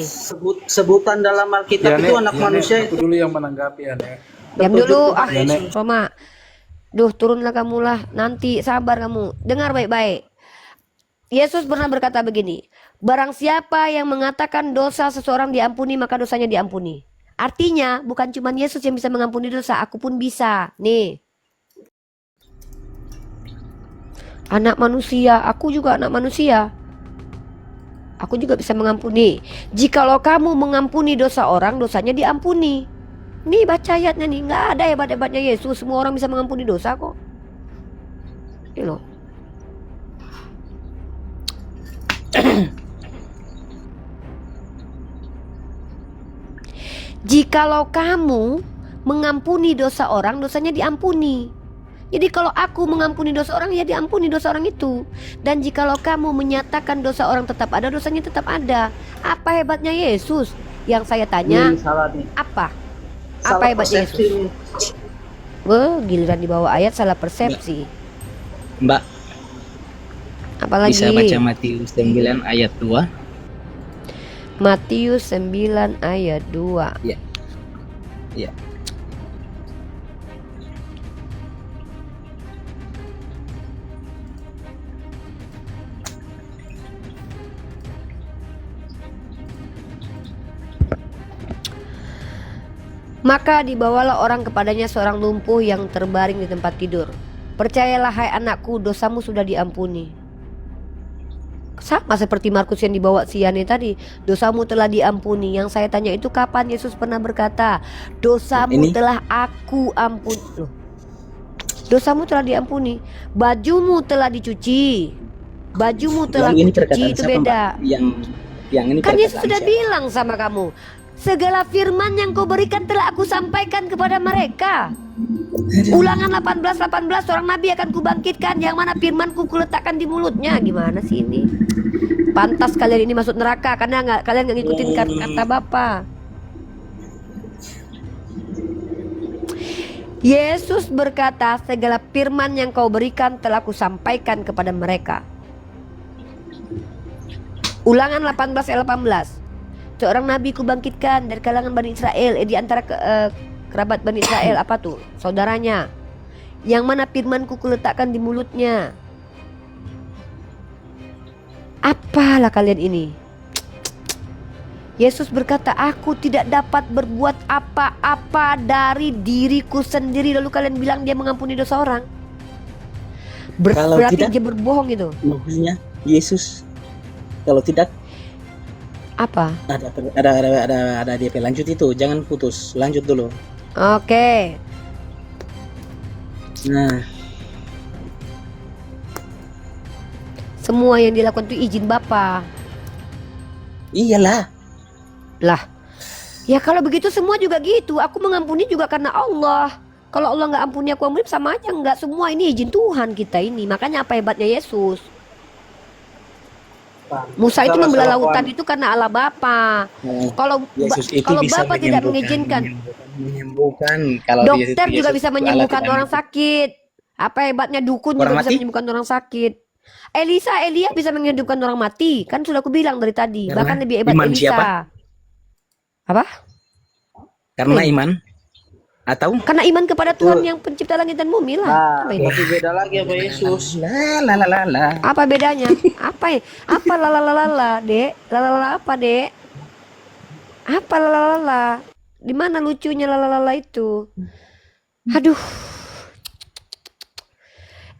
Sebutan dalam Alkitab itu anak manusia Aku itu. dulu yang menanggapi ya, Nek. Diam tertuju dulu, kepada Yesus. Roma. Duh, turunlah kamu lah. Nanti sabar kamu. Dengar baik-baik. Yesus pernah berkata begini, barang siapa yang mengatakan dosa seseorang diampuni, maka dosanya diampuni. Artinya bukan cuma Yesus yang bisa mengampuni dosa, aku pun bisa. Nih, anak manusia, aku juga anak manusia. Aku juga bisa mengampuni. Jikalau kamu mengampuni dosa orang, dosanya diampuni. Nih baca ayatnya nih, nggak ada hebat-hebatnya Yesus, semua orang bisa mengampuni dosa kok. Ini loh. Jikalau kamu mengampuni dosa orang, dosanya diampuni. Jadi kalau aku mengampuni dosa orang, ya diampuni dosa orang itu. Dan jikalau kamu menyatakan dosa orang tetap ada, dosanya tetap ada. Apa hebatnya Yesus? Yang saya tanya, Ini salah nih. apa? Salah Apa hebatnya persepsi Yesus? nih. Giliran di bawah ayat salah persepsi. Mbak, Apalagi bisa baca Matius 9 ayat 2? Matius 9 ayat 2. Ya. Ya. Maka dibawalah orang kepadanya seorang lumpuh yang terbaring di tempat tidur. Percayalah hai anakku, dosamu sudah diampuni. Sama seperti Markus yang dibawa si Yani tadi, dosamu telah diampuni. Yang saya tanya itu kapan Yesus pernah berkata, dosamu Ini? telah aku ampuni. Loh, dosamu telah diampuni, bajumu telah dicuci, bajumu telah Lalu ini kucuci, perkataan itu siapa, beda. Mbak? Yang ini Kan Yesus perkataan sudah siapa? bilang sama kamu, segala firman yang kau berikan telah aku sampaikan kepada mereka. Ulangan 18:18, seorang nabi akan kubangkitkan, yang mana firmanku kuletakkan di mulutnya. Gimana sih ini? Pantas kalian ini masuk neraka karena kalian nggak ngikutin kata Bapa. Yesus berkata, segala firman yang kau berikan telah kusampaikan kepada mereka. Ulangan 18 ayat 18. Seorang nabi kubangkitkan dari kalangan Bani Israel, di antara kerabat Bani Israel, apa tuh? Saudaranya. Yang mana firmanku kuletakkan di mulutnya. Apalah kalian ini? Yesus berkata, aku tidak dapat berbuat apa-apa dari diriku sendiri. Lalu kalian bilang dia mengampuni dosa orang. Kalau Berarti tidak, dia berbohong itu. maksudnya Yesus. Kalau tidak, Apa? ada DP lanjut itu, jangan putus, lanjut dulu. Oke. Nah, Semua yang dilakukan itu izin Bapa. iyalah. Lah, ya kalau begitu semua juga gitu. Aku mengampuni juga karena Allah. Kalau Allah nggak ampuni aku ampuni sama aja nggak. Semua ini izin Tuhan kita ini. Makanya apa hebatnya Yesus? Musa itu Salah membelah kelakuan. lautan itu karena Allah Bapa. Kalau Yesus itu kalau bisa Bapa tidak menyembuhkan, mengizinkan, menyembuhkan. Kalau dokter juga Yesus bisa itu Allah menyembuhkan tidak orang sakit. Apa hebatnya dukun Orang juga bisa mati? menyembuhkan orang sakit. Elia bisa menghidupkan orang mati. Kan sudah aku bilang dari tadi. Karena Bahkan lebih hebat iman Elisa. siapa? Apa? karena iman atau Karena iman kepada Tuhan yang pencipta langit dan bumi lah. Nah, Apa ini? tapi beda lagi sama Yesus. la. Apa bedanya? Apa ya? Apa lalalala, Dek? Lalalala apa, Dek? Apa lalalala? Di mana lucunya lalalala itu? Aduh.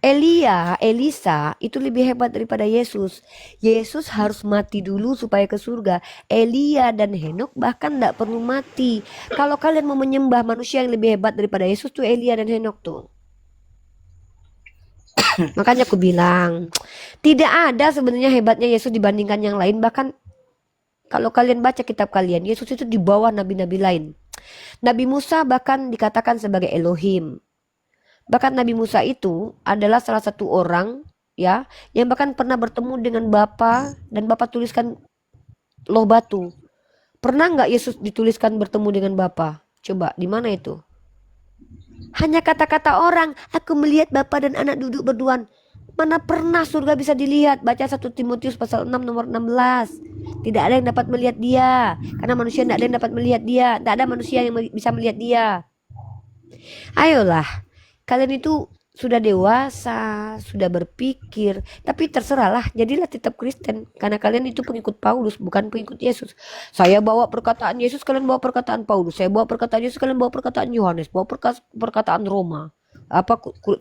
Elisa itu lebih hebat daripada Yesus. Yesus harus mati dulu supaya ke surga. Elia dan Henok bahkan tidak perlu mati. Kalau kalian mau menyembah manusia yang lebih hebat daripada Yesus tuh Elia dan Henok tuh. Makanya aku bilang, tidak ada sebenarnya hebatnya Yesus dibandingkan yang lain. Bahkan kalau kalian baca kitab kalian, Yesus itu di bawah nabi-nabi lain. Nabi Musa bahkan dikatakan sebagai Elohim. Bahkan Nabi Musa itu adalah salah satu orang ya yang bahkan pernah bertemu dengan Bapa dan Bapa tuliskan loh batu. Pernah nggak Yesus dituliskan bertemu dengan Bapa? Coba di mana itu? Hanya kata-kata orang, aku melihat Bapa dan anak duduk berduaan. Mana pernah surga bisa dilihat? Baca 1 Timotius pasal 6 nomor 16. Tidak ada yang dapat melihat dia. Karena manusia tidak ada yang dapat melihat dia. Tidak ada manusia yang bisa melihat dia. Ayolah, kalian itu sudah dewasa, sudah berpikir. Tapi terserahlah, jadilah tetap Kristen. Karena kalian itu pengikut Paulus, bukan pengikut Yesus. Saya bawa perkataan Yesus, kalian bawa perkataan Paulus. Saya bawa perkataan Yesus, kalian bawa perkataan Yohanes. Bawa perkataan Roma.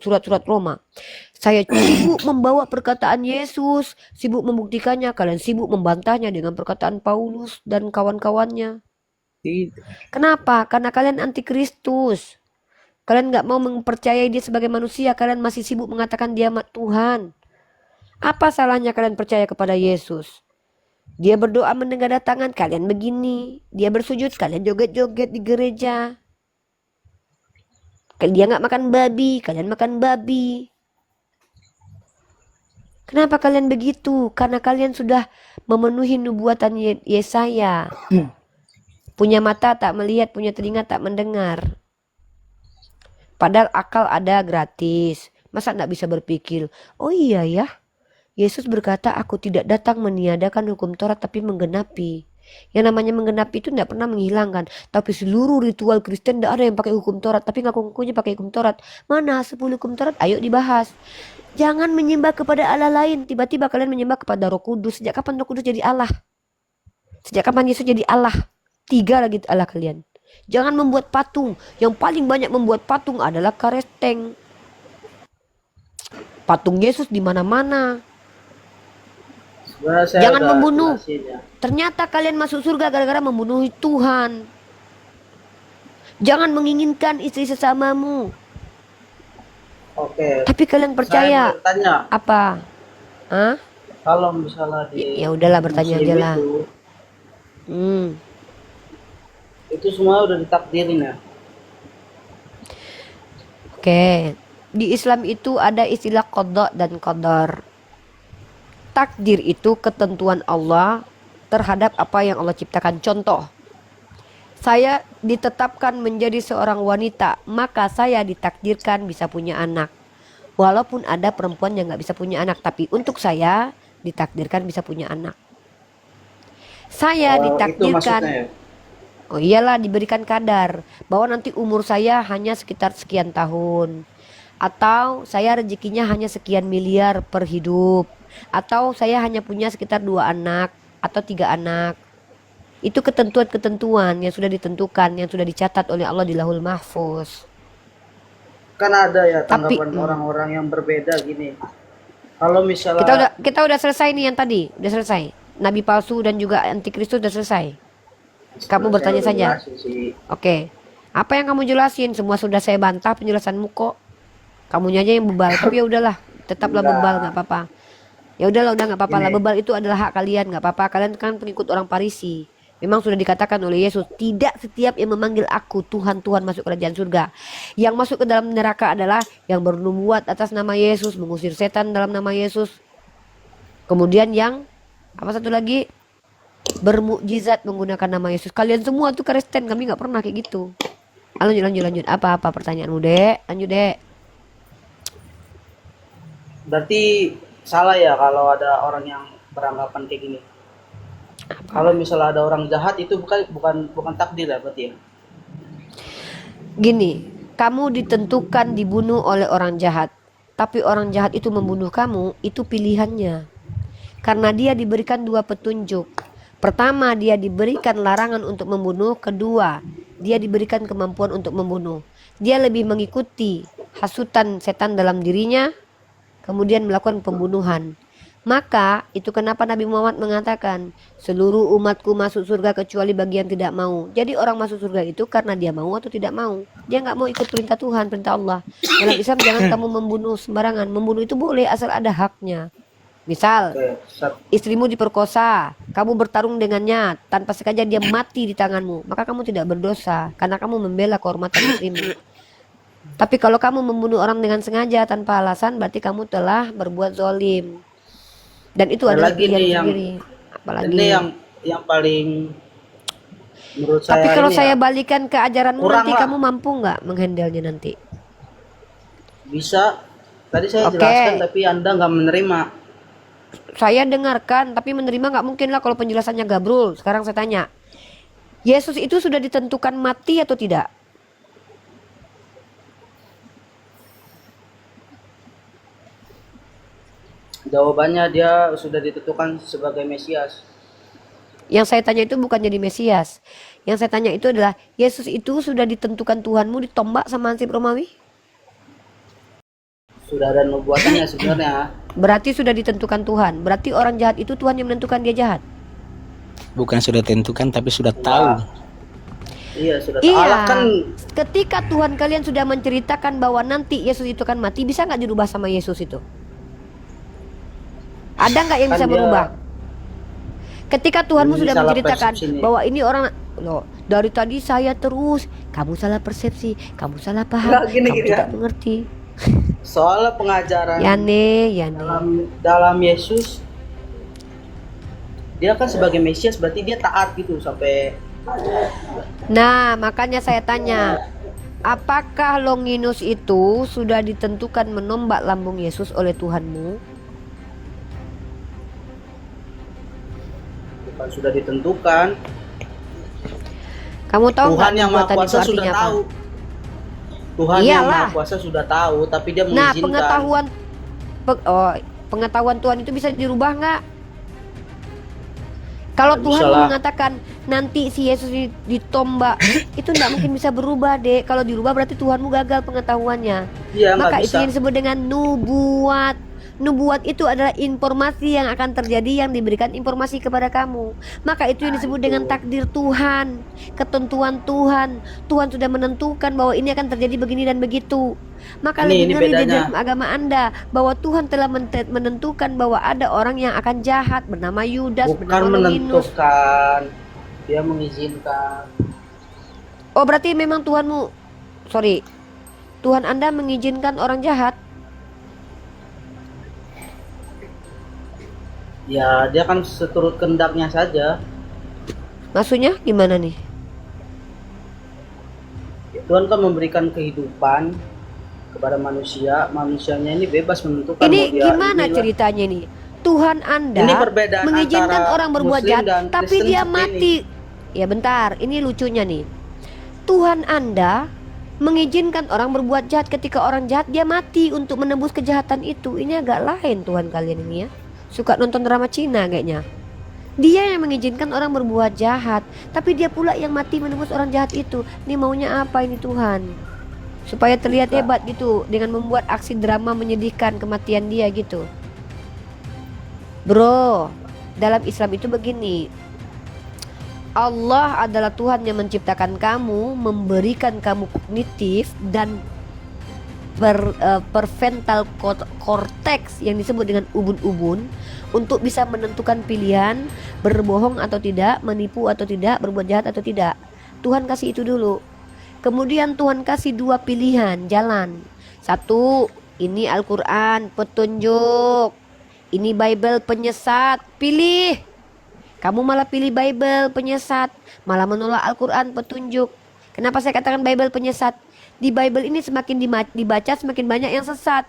Surat-surat Roma. Saya sibuk membawa perkataan Yesus, sibuk membuktikannya, kalian sibuk membantahnya dengan perkataan Paulus dan kawan-kawannya. Kenapa? Karena kalian anti Kristus. Kalian gak mau mempercayai dia sebagai manusia, kalian masih sibuk mengatakan dia Tuhan. Apa salahnya kalian percaya kepada Yesus? Dia berdoa menengadah tangan, kalian begini. Dia bersujud, kalian joget-joget di gereja. Dia gak makan babi, kalian makan babi. Kenapa kalian begitu? Karena kalian sudah memenuhi nubuatan Yesaya. Punya mata tak melihat, punya telinga tak mendengar. Padahal akal ada gratis. Masa gak bisa berpikir, oh iya ya, Yesus berkata aku tidak datang meniadakan hukum Taurat tapi menggenapi. Yang namanya menggenapi itu tidak pernah menghilangkan. Tapi seluruh ritual Kristen tidak ada yang pakai hukum Taurat. Tapi ngaku-ngakunya pakai hukum Taurat. Mana 10 hukum Taurat? Ayo dibahas. Jangan menyembah kepada Allah lain. Tiba-tiba kalian menyembah kepada Roh Kudus. Sejak kapan Roh Kudus jadi Allah? Sejak kapan Yesus jadi Allah? 3 lagi Allah kalian. Jangan membuat patung. Yang paling banyak membuat patung adalah Karesteng. Patung Yesus di mana-mana. Jangan membunuh. Ternyata kalian masuk surga gara-gara membunuh Tuhan. Jangan menginginkan istri sesamamu. Oke. Tapi kalian percaya? Saya bertanya. Apa? Hah? Kalau misalnya di Ya udahlah bertanya Muslim aja lah. Itu semua udah ditakdirin ya. Oke. Di Islam itu ada istilah qada dan qadar. Takdir itu ketentuan Allah terhadap apa yang Allah ciptakan. Contoh, saya ditetapkan menjadi seorang wanita, maka saya ditakdirkan bisa punya anak. Walaupun ada perempuan yang gak bisa punya anak, tapi untuk saya ditakdirkan bisa punya anak. Saya ditakdirkan, oh iyalah, diberikan kadar bahwa nanti umur saya hanya sekitar sekian tahun, atau saya rezekinya hanya sekian miliar per hidup, atau saya hanya punya sekitar 2 anak atau 3 anak. Itu ketentuan-ketentuan yang sudah ditentukan, yang sudah dicatat oleh Allah di Lauhul Mahfuz. Kan ada ya Tapi tanggapan orang-orang yang berbeda gini. Kalau misalnya kita udah selesai nih yang tadi, udah selesai. Nabi palsu dan juga antikristus udah selesai. Kamu bertanya saja. Oke. Apa yang kamu jelasin semua sudah saya bantah penjelasanmu kok. Kamunya aja yang bebal. Tapi ya udahlah, tetaplah bebal, nggak apa-apa. Ya udahlah, udah nggak apa-apa lah. Bebal itu adalah hak kalian, nggak apa-apa. Kalian kan pengikut orang Parisi. Memang sudah dikatakan oleh Yesus, tidak setiap yang memanggil aku Tuhan, Tuhan masuk kerajaan surga. Yang masuk ke dalam neraka adalah yang bernubuat atas nama Yesus, mengusir setan dalam nama Yesus. Kemudian yang apa satu lagi, bermukjizat menggunakan nama Yesus. Kalian semua tuh Kristen, kami nggak pernah kayak gitu. Lanjut. Apa pertanyaanmu, Dek? Lanjut, Dek. berarti salah ya kalau ada orang yang beranggapan kayak gini. Kalau misalnya ada orang jahat itu bukan takdir ya berarti ya. Gini, kamu ditentukan dibunuh oleh orang jahat, tapi orang jahat itu membunuh kamu, itu pilihannya. Karena dia diberikan 2 petunjuk. Pertama, dia diberikan larangan untuk membunuh. Kedua, dia diberikan kemampuan untuk membunuh. Dia lebih mengikuti hasutan setan dalam dirinya kemudian melakukan pembunuhan. Maka itu kenapa Nabi Muhammad mengatakan seluruh umatku masuk surga kecuali bagi yang tidak mau. Jadi orang masuk surga itu karena dia mau atau tidak mau. Dia nggak mau ikut perintah Tuhan, perintah Allah. Dalam Islam jangan kamu membunuh sembarangan. Membunuh itu boleh asal ada haknya. Misal Oke, istrimu diperkosa, kamu bertarung dengannya tanpa sengaja dia mati di tanganmu, maka kamu tidak berdosa karena kamu membela kehormatan istrimu. Tapi kalau kamu membunuh orang dengan sengaja tanpa alasan, berarti kamu telah berbuat zolim. Dan itu ada adalah lagi pilihan nih yang sendiri. Apalagi. ini yang paling menurut Tapi saya kalau ini saya ya, balikan ke ajaranmu kurang nanti lah. kamu mampu nggak menghandlenya nanti? bisa. Tadi saya Oke. jelaskan tapi Anda nggak menerima. Saya dengarkan, tapi menerima nggak mungkin lah kalau penjelasannya gabrul. Sekarang saya tanya, Yesus itu sudah ditentukan mati atau tidak? Jawabannya dia sudah ditentukan sebagai Mesias. Yang saya tanya itu bukan jadi Mesias. Yang saya tanya itu adalah Yesus itu sudah ditentukan Tuhanmu ditombak sama Hansip Romawi? Sudah ada nubuatannya sebenarnya. Berarti sudah ditentukan Tuhan. Berarti orang jahat itu Tuhan yang menentukan dia jahat. Bukan sudah tentukan tapi sudah tahu. Iya, sudah Iya. Allah kan Ketika Tuhan kalian sudah menceritakan bahwa nanti Yesus itu akan mati, bisa nggak dirubah sama Yesus itu? Ada nggak yang Kan bisa dia berubah? Ketika Tuhanmu ini sudah salah menceritakan persepsi nih. bahwa ini orang loh, dari tadi saya terus, kamu salah persepsi, kamu salah paham, Nggak, gini, kamu gini, tidak ya. mengerti. soal pengajaran Yane. dalam Yesus, dia kan sebagai Mesias berarti dia taat gitu sampai Nah, makanya saya tanya, apakah Longinus itu sudah ditentukan menombak lambung Yesus oleh Tuhanmu? bukan sudah ditentukan. Kamu tahu Tuhan nggak yang Maha nubuatan itu Kuasa sudah artinya apa? tahu. Tuhan yang Iyalah. Maha Kuasa sudah tahu, tapi dia Nah, mengizinkan. pengetahuan Tuhan itu bisa dirubah nggak? Kalau Nggak Tuhan bisa lah. mengatakan nanti si Yesus ditombak, itu nggak mungkin bisa berubah, Dek. Kalau dirubah berarti Tuhanmu gagal pengetahuannya. Iya, nggak Maka itu bisa. yang disebut dengan nubuat. Nubuat itu adalah informasi yang akan terjadi yang diberikan informasi kepada kamu. Maka itu yang disebut dengan takdir Tuhan, ketentuan Tuhan. Tuhan sudah menentukan bahwa ini akan terjadi begini dan begitu. Maka Ini lebih ngeri di bedanya. dalam agama Anda bahwa Tuhan telah menentukan bahwa ada orang yang akan jahat bernama Yudas, Bukan bernama Longinus. menentukan, dia mengizinkan. Oh, berarti memang Tuhan Anda mengizinkan orang jahat. Ya, dia kan seturut kehendaknya saja. Maksudnya gimana nih? Tuhan kan memberikan kehidupan kepada manusia. Manusianya ini bebas menentukan Ini mau dia gimana inilah. ceritanya nih? Tuhan Anda Ini perbedaan mengizinkan antara orang berbuat Muslim jahat, dan tapi Kristen dia seperti mati. Ya bentar, ini lucunya nih. Tuhan Anda mengizinkan orang berbuat jahat, ketika orang jahat dia mati untuk menembus kejahatan itu. Ini agak lain Tuhan kalian ini ya. Suka nonton drama Cina kayaknya. Dia yang mengizinkan orang berbuat jahat, tapi dia pula yang mati menembus orang jahat itu. Ini maunya apa ini Tuhan? Supaya terlihat hebat gitu dengan membuat aksi drama menyedihkan kematian dia gitu. Bro, dalam Islam itu begini. Allah adalah Tuhan yang menciptakan kamu, memberikan kamu kognitif dan prefrontal cortex yang disebut dengan ubun-ubun untuk bisa menentukan pilihan berbohong atau tidak, menipu atau tidak, berbuat jahat atau tidak. Tuhan kasih itu dulu. Kemudian Tuhan kasih dua pilihan jalan. Satu, ini Al-Quran petunjuk, ini Bible penyesat. Pilih. Kamu malah pilih Bible penyesat, malah menolak Al-Quran petunjuk. Kenapa saya katakan Bible penyesat? Di Bible ini semakin dibaca semakin banyak yang sesat.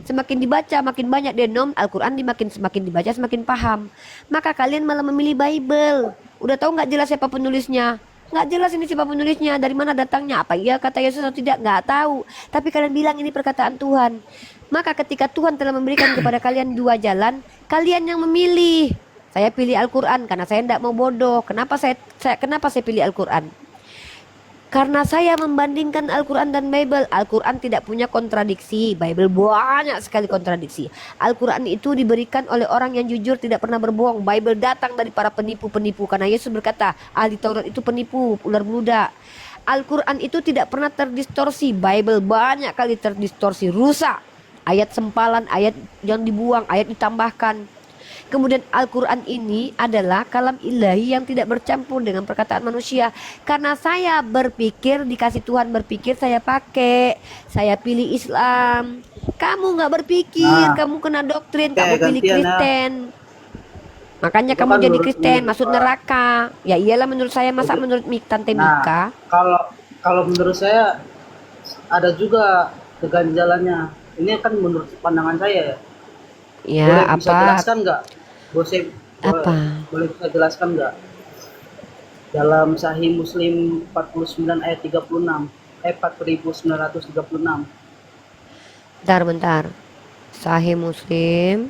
Semakin dibaca makin banyak denom, Al-Quran semakin dibaca semakin paham. Maka kalian malah memilih Bible. Udah tahu nggak jelas siapa penulisnya? Nggak jelas ini siapa penulisnya, dari mana datangnya, apa iya kata Yesus atau tidak, nggak tahu. Tapi kalian bilang ini perkataan Tuhan. Maka ketika Tuhan telah memberikan kepada kalian dua jalan, kalian yang memilih. Saya pilih Al-Quran karena saya tidak mau bodoh. Kenapa saya pilih Al-Quran? Karena saya membandingkan Al-Quran dan Bible. Al-Quran tidak punya kontradiksi, Bible banyak sekali kontradiksi. Al-Quran itu diberikan oleh orang yang jujur, tidak pernah berbohong. Bible datang dari para penipu-penipu. Karena Yesus berkata, ahli Taurat itu penipu, ular beludak. Al-Quran itu tidak pernah terdistorsi. Bible banyak kali terdistorsi, rusak. Ayat sempalan, ayat yang dibuang, ayat ditambahkan. Kemudian Al-Quran ini adalah kalam ilahi yang tidak bercampur dengan perkataan manusia. Karena saya berpikir, dikasih Tuhan berpikir, saya pakai, saya pilih Islam. Kamu nggak berpikir, Nah, kamu kena doktrin, oke, kamu pilih gantian ya. Kristen. Makanya Itu kamu kan jadi menurut Kristen, masuk Pak. neraka. Ya iyalah menurut saya, masa menurut Tante Nah, Mika? kalau kalau menurut saya ada juga keganjalannya. Ini kan menurut pandangan saya ya. Ya Boleh bisa apa? jelaskan nggak? Boleh, Apa? boleh bisa jelaskan nggak? Dalam Sahih Muslim 49 ayat 36, 4936. Bentar. Sahih Muslim.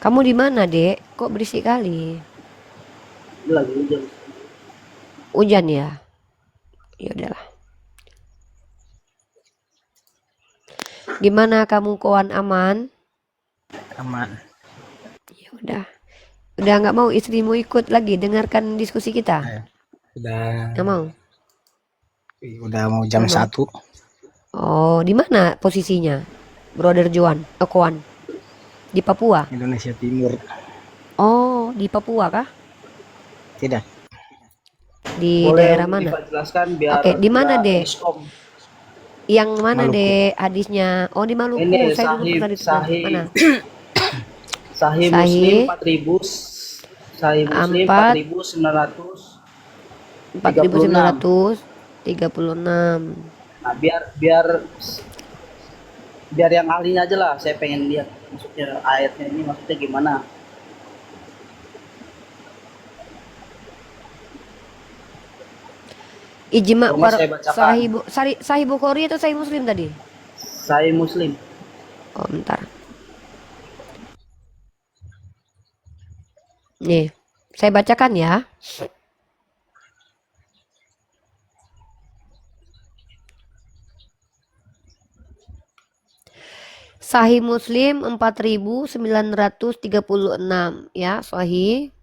Kamu di mana, Dek? Kok berisik kali? Ini lagi hujan. Hujan ya? Ya udahlah. Gimana kamu, kawan, aman? Aman. Ya udah. Udah nggak mau istrimu ikut lagi dengarkan diskusi kita? Ayo. Udah Nggak mau? mau jam Nggak mau? 1 Oh, di mana posisinya? Brother Joan, Koan? Di Papua? Indonesia Timur. Oh, di Papua kah? Tidak. Di Boleh daerah mana? Diva jelaskan biar Oke, di mana, nggak Dek? miskom. Yang mana, Maluku. Dek, hadisnya? Oh, di Maluku. Ini Saya dulu pernah di mana? Sahih Sahih Muslim 4000, Sahih Muslim 4 4936. 4936. Nah, biar biar yang ahlinya aja lah. Saya pengen lihat maksudnya ayatnya ini maksudnya gimana. Ijma Coba para saya bacakan. Sahih Bukhari atau Sahih Muslim tadi? Sahih Muslim. Oh, bentar. Nih, saya bacakan ya. Sahih Muslim 4936 ya, sahih.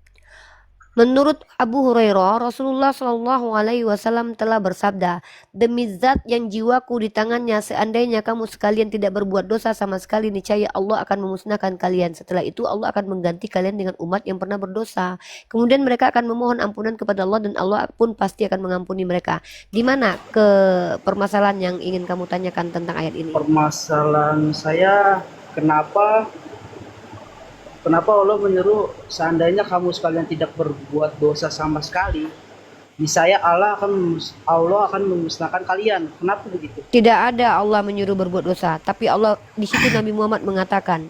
Menurut Abu Hurairah, Rasulullah Shallallahu Alaihi Wasallam telah bersabda, demi zat yang jiwaku di tangannya, seandainya kamu sekalian tidak berbuat dosa sama sekali, niscaya Allah akan memusnahkan kalian. Setelah itu Allah akan mengganti kalian dengan umat yang pernah berdosa. Kemudian mereka akan memohon ampunan kepada Allah dan Allah pun pasti akan mengampuni mereka. Gimana ke permasalahan yang ingin kamu tanyakan tentang ayat ini? Permasalahan saya kenapa Allah menyuruh seandainya kamu sekalian tidak berbuat dosa sama sekali, niscaya Allah akan memusnahkan kalian. Kenapa begitu? Tidak ada Allah menyuruh berbuat dosa, tapi Allah di situ Nabi Muhammad mengatakan,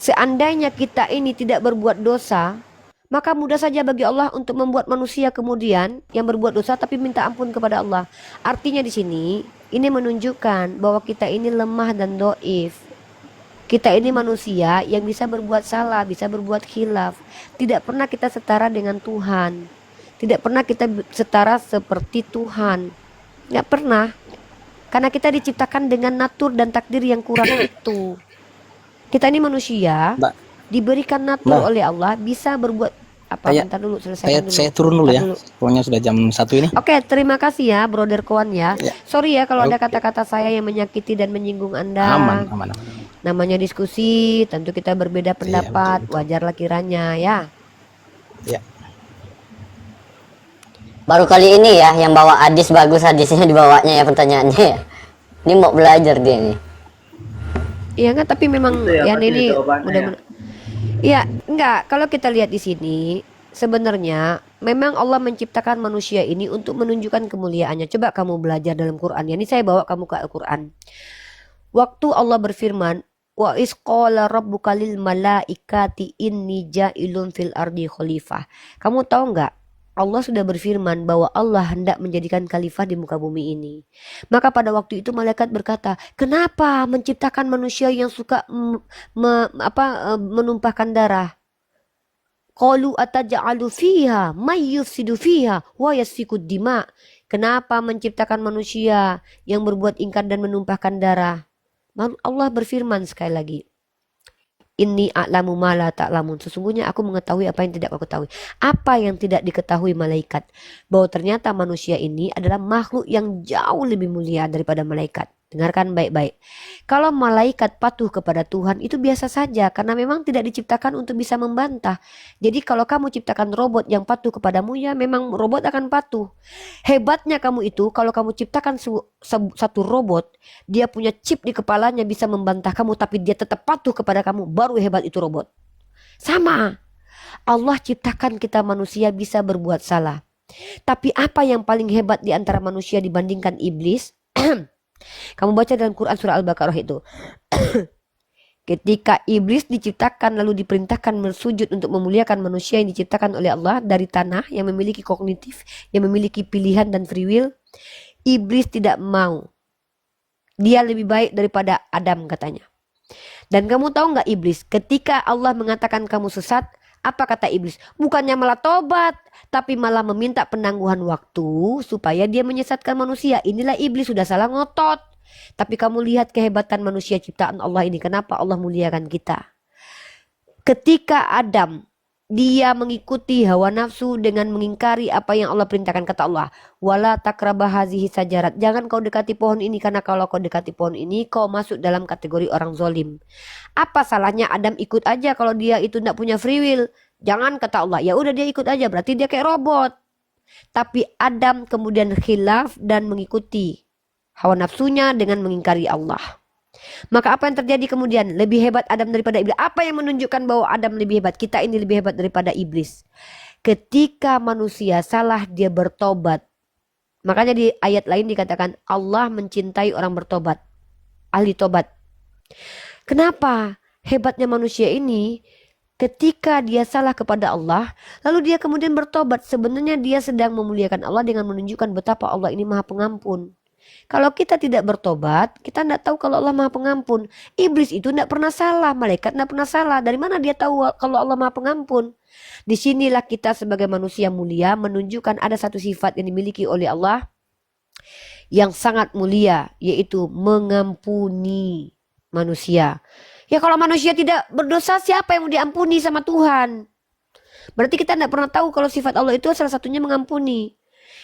seandainya kita ini tidak berbuat dosa, maka mudah saja bagi Allah untuk membuat manusia kemudian yang berbuat dosa tapi minta ampun kepada Allah. Artinya di sini ini menunjukkan bahwa kita ini lemah dan doif. Kita ini manusia yang bisa berbuat salah, bisa berbuat khilaf. Tidak pernah kita setara dengan Tuhan. Tidak pernah kita setara seperti Tuhan. Nggak pernah. Karena kita diciptakan dengan natur dan takdir yang kurang itu. Kita ini manusia, Mbak, diberikan natur Mbak. oleh Allah, bisa berbuat apa? Bentar dulu, selesaikan dulu. Saya turun dulu ya. Bentar dulu. Pokoknya sudah jam 1 ini. Oke, terima kasih ya, Brother Koan ya. Ya. Sorry ya kalau ada Oke. kata-kata saya yang menyakiti dan menyinggung Anda. Aman. Namanya diskusi, tentu kita berbeda pendapat, betul. wajarlah kiranya ya. Ya. Baru kali ini ya yang bawa hadis bagus, hadisnya dibawanya ya pertanyaannya ya. Ini mau belajar dia nih. Iya enggak, tapi memang Itu ya, yang pasti ini jawabannya mudah-mudahan. Ya, enggak, kalau kita lihat di sini sebenarnya memang Allah menciptakan manusia ini untuk menunjukkan kemuliaannya. Coba kamu belajar dalam Quran ya. Ini saya bawa kamu ke Al-Quran. Waktu Allah berfirman, wa isqala rabbuka lil malaikati inni ja'ilun fil ardi khalifah. Kamu tahu nggak? Allah sudah berfirman bahwa Allah hendak menjadikan khalifah di muka bumi ini. Maka pada waktu itu malaikat berkata, kenapa menciptakan manusia yang suka menumpahkan darah? Qalu ataj'alu fiha may yufsidu fiha wa yasfikud dima. Kenapa menciptakan manusia yang berbuat ingkar dan menumpahkan darah? Allah berfirman sekali lagi, Inni a'lamu ma la ta'lamun. Sesungguhnya aku mengetahui apa yang tidak kau ketahui. Apa yang tidak diketahui malaikat? Bahwa ternyata manusia ini adalah makhluk yang jauh lebih mulia daripada malaikat. Dengarkan baik-baik. Kalau malaikat patuh kepada Tuhan itu biasa saja karena memang tidak diciptakan untuk bisa membantah. Jadi kalau kamu ciptakan robot yang patuh kepadamu ya memang robot akan patuh. Hebatnya kamu itu kalau kamu ciptakan satu robot, dia punya chip di kepalanya bisa membantah kamu tapi dia tetap patuh kepada kamu, baru hebat itu robot. Sama. Allah ciptakan kita manusia bisa berbuat salah. Tapi apa yang paling hebat di antara manusia dibandingkan iblis? Kamu baca dalam Quran surah Al-Baqarah itu. Ketika iblis diciptakan lalu diperintahkan bersujud untuk memuliakan manusia yang diciptakan oleh Allah dari tanah yang memiliki kognitif, yang memiliki pilihan dan free will, iblis tidak mau. Dia lebih baik daripada Adam katanya. Dan kamu tahu nggak iblis, ketika Allah mengatakan kamu sesat, apa kata iblis? Bukannya malah tobat, tapi malah meminta penangguhan waktu supaya dia menyesatkan manusia. Inilah iblis sudah salah ngotot. Tapi kamu lihat kehebatan manusia ciptaan Allah ini. Kenapa Allah muliakan kita? Ketika Adam, dia mengikuti hawa nafsu dengan mengingkari apa yang Allah perintahkan, kata Allah, wala takrabah hazihi sajarat. Jangan kau dekati pohon ini karena kalau kau dekati pohon ini kau masuk dalam kategori orang zolim. Apa salahnya Adam ikut aja kalau dia itu tidak punya free will? Jangan, kata Allah. Ya udah dia ikut aja, berarti dia kayak robot. Tapi Adam kemudian khilaf dan mengikuti hawa nafsunya dengan mengingkari Allah. Maka apa yang terjadi kemudian? Lebih hebat Adam daripada iblis. Apa yang menunjukkan bahwa Adam lebih hebat? Kita ini lebih hebat daripada iblis. Ketika manusia salah dia bertobat. Makanya di ayat lain dikatakan Allah mencintai orang bertobat. Ahli tobat. Kenapa? Hebatnya manusia ini ketika dia salah kepada Allah, lalu dia kemudian bertobat. Sebenarnya dia sedang memuliakan Allah dengan menunjukkan betapa Allah ini maha pengampun. Kalau kita tidak bertobat, kita tidak tahu kalau Allah maha pengampun. Iblis itu tidak pernah salah, malaikat tidak pernah salah. Dari mana dia tahu kalau Allah maha pengampun? Disinilah kita sebagai manusia mulia menunjukkan ada satu sifat yang dimiliki oleh Allah yang sangat mulia, yaitu mengampuni manusia. Ya kalau manusia tidak berdosa, siapa yang mau diampuni sama Tuhan? Berarti kita tidak pernah tahu kalau sifat Allah itu salah satunya mengampuni.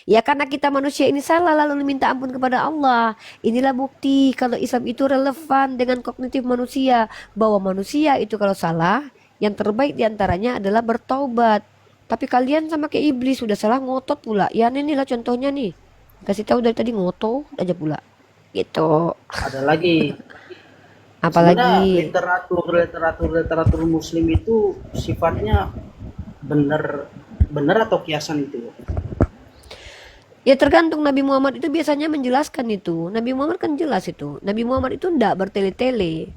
Ya karena kita manusia ini salah lalu minta ampun kepada Allah. Inilah bukti kalau Islam itu relevan dengan kognitif manusia. Bahwa manusia itu kalau salah, yang terbaik diantaranya adalah bertaubat. Tapi kalian sama kayak iblis sudah salah ngotot pula. Ya inilah contohnya nih. Kasih tahu dari tadi ngotot aja pula. Gitu. Ada lagi. Apalagi Literatur Muslim itu sifatnya benar atau kiasan itu? ya tergantung. Nabi Muhammad itu biasanya menjelaskan itu. Nabi Muhammad kan jelas itu. Nabi Muhammad itu ndak bertele-tele.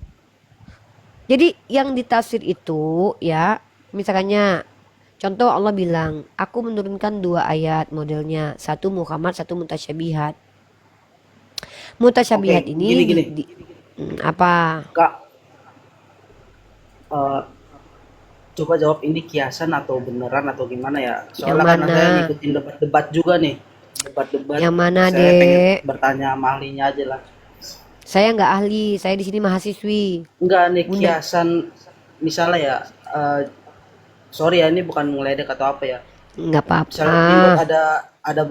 Jadi yang ditafsir itu ya, misalnya contoh Allah bilang, aku menurunkan 2 ayat modelnya. Satu Muhammad, satu mutasyabihat. Mutasyabihat Oke, ini gini. apa? Kak, eh, coba jawab ini kiasan atau beneran atau gimana ya? Soalnya karena mana? saya ngikutin debat-debat juga nih. Debat-debat. Yang mana, Saya pengen Dek? bertanya sama ahlinya aja lah. Saya nggak ahli, saya di sini mahasiswi. Enggak nih Bunda. kiasan misalnya ya, sorry ya ini bukan ngeledek atau apa ya. Nggak Misalnya jenggot apa-apa. ada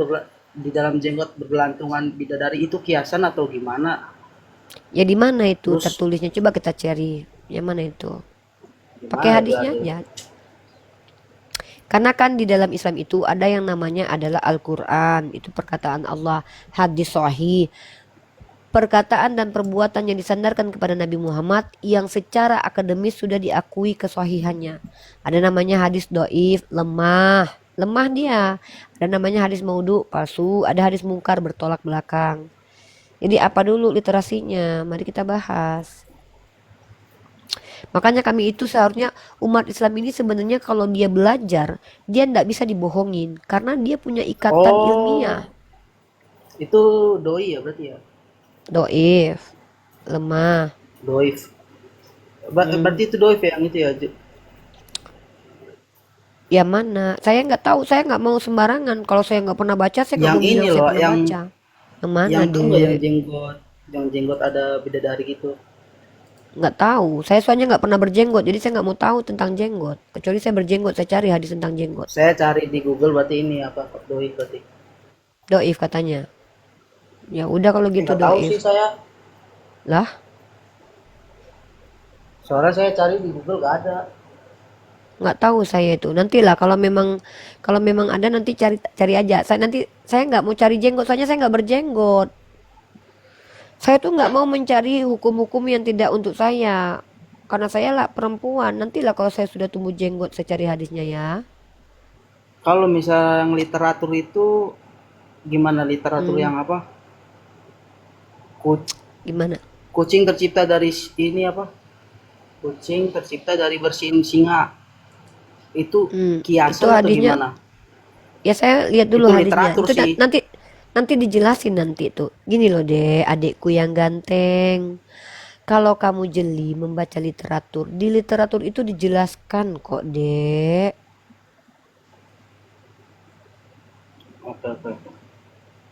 di dalam jenggot bergelantungan bidadari itu kiasan atau gimana? Ya di mana itu Terus tertulisnya? Coba kita cari. Yang mana itu? Pakai gimana hadisnya berarti? aja. Karena kan di dalam Islam itu ada yang namanya adalah Al-Quran. Itu perkataan Allah. Hadis sahih. Perkataan dan perbuatan yang disandarkan kepada Nabi Muhammad yang secara akademis sudah diakui kesahihannya. Ada namanya hadis doif, lemah. Lemah dia. Ada namanya hadis maudhu, palsu. Ada hadis mungkar, bertolak belakang. Jadi apa dulu literasinya? Mari kita bahas. Makanya kami itu seharusnya umat Islam ini sebenarnya kalau dia belajar, dia tidak bisa dibohongin. Karena dia punya ikatan ilmiah. Itu doi ya berarti ya? Doif, lemah. Doif. Berarti itu doif ya yang itu ya? Ya mana? Saya nggak tahu. Saya nggak mau sembarangan. Kalau saya nggak pernah baca, saya nggak Yang mau bilang ini saya loh, pernah yang baca. Yang mana yang tuh nggak deh? yang jenggot ada bidadari gitu. Nggak tahu. Saya soalnya nggak pernah berjenggot, jadi saya nggak mau tahu tentang jenggot. Kecuali saya berjenggot, saya cari hadis tentang jenggot. Saya cari di Google berarti ini apa doi berarti. Doif katanya. Ya udah kalau gitu Nggak tahu sih doif. saya. Lah, Soalnya saya cari di Google nggak ada. nggak tahu saya itu. Nantilah kalau memang ada nanti cari cari aja. Saya nggak mau cari jenggot, soalnya saya nggak berjenggot. Saya tuh nggak mau mencari hukum-hukum yang tidak untuk saya. Karena saya lah perempuan. Nantilah kalau saya sudah tumbuh jenggot, saya cari hadisnya ya. Kalau misalnya yang literatur itu gimana literatur Hmm, yang apa? Ku- gimana? Kucing tercipta dari ini apa? Kucing tercipta dari bersin singa. Itu Itu kiasan atau hadisnya. gimana? Ya saya lihat dulu Itu hadisnya. literatur Itu sih. nanti dijelasin nanti tuh. Gini loh deh, adikku yang ganteng. Kalau kamu jeli membaca literatur, di literatur itu dijelaskan kok, Dek. Oke, oke.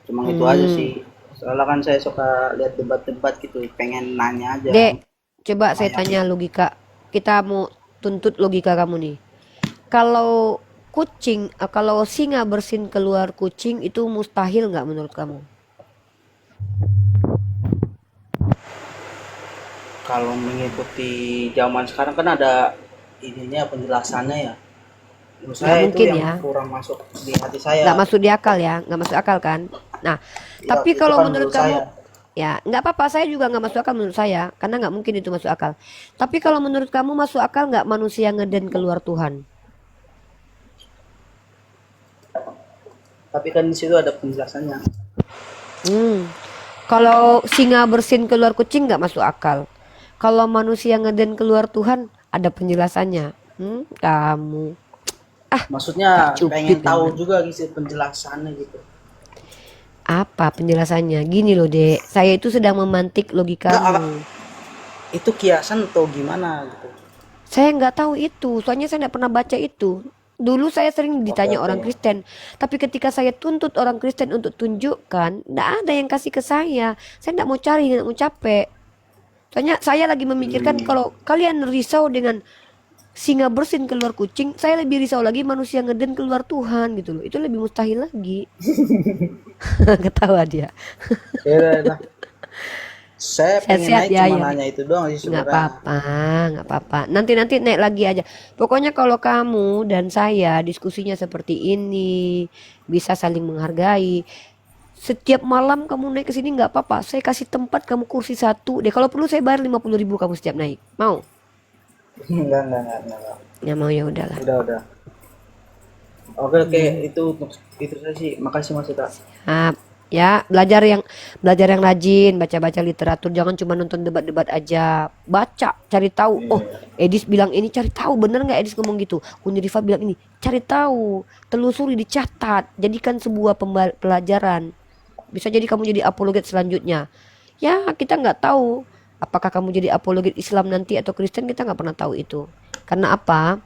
Cuma itu aja sih. Soalnya kan saya suka lihat debat-debat gitu, pengen nanya aja. Dek, coba saya Lumayan. tanya logika. Kita mau tuntut logika kamu nih. Kalau kalau singa bersin keluar kucing itu mustahil nggak menurut kamu? Kalau mengikuti zaman sekarang kan ada ininya penjelasannya ya. Menurut Nggak saya itu mungkin yang ya. kurang masuk di hati saya. Nggak masuk di akal ya, nggak masuk akal kan? Nah, Ya, tapi itu kalau kan menurut menurut kamu, saya. ya nggak apa-apa. Saya juga nggak masuk akal menurut saya, karena nggak mungkin itu masuk akal. Tapi kalau menurut kamu masuk akal nggak manusia ngeden keluar Tuhan? Tapi kan di situ ada penjelasannya. Hmm. Kalau singa bersin keluar kucing nggak masuk akal. Kalau manusia ngeden keluar Tuhan ada penjelasannya. Kamu Maksudnya tak pengen cupid tahu memang. juga gitu penjelasannya gitu. Apa penjelasannya? Gini loh, Dek. Saya itu sedang memantik Nggak, logikamu. itu kiasan atau gimana gitu. Saya nggak tahu itu, soalnya saya nggak pernah baca itu. Dulu saya sering Oke, ditanya oke. orang Kristen, tapi ketika saya tuntut orang Kristen untuk tunjukkan, nggak ada yang kasih ke saya. Saya nggak mau cari, nggak mau capek. Soalnya saya lagi memikirkan kalau kalian risau dengan singa bersin keluar kucing, saya lebih risau lagi manusia ngeden keluar Tuhan gitu loh. Itu lebih mustahil lagi. Ketawa dia. Ya udah. Saya pengen Sehat-sehat naik ya, cuma ya. nanya itu doang sih Nggak sebenarnya. apa-apa, nggak apa-apa. Nanti naik lagi aja. Pokoknya kalau kamu dan saya diskusinya seperti ini, bisa saling menghargai. Setiap malam kamu naik ke sini nggak apa-apa. Saya kasih tempat kamu kursi satu deh. Kalau perlu saya bayar 50.000 kamu setiap naik. Mau? Enggak. Ya mau ya udahlah. Udah. Oke, itu saja sih. Makasih Mas Ita. Nah, ya belajar yang rajin, baca-baca literatur. Jangan cuma nonton debat-debat aja. Baca, cari tahu. Oh, Edis bilang ini, cari tahu bener nggak Edis ngomong gitu. Unirifa bilang ini, cari tahu, telusuri, dicatat, jadikan sebuah pelajaran. Bisa jadi kamu jadi apologet selanjutnya. Ya, kita nggak tahu apakah kamu jadi apologet Islam nanti atau Kristen, kita nggak pernah tahu itu. Karena apa?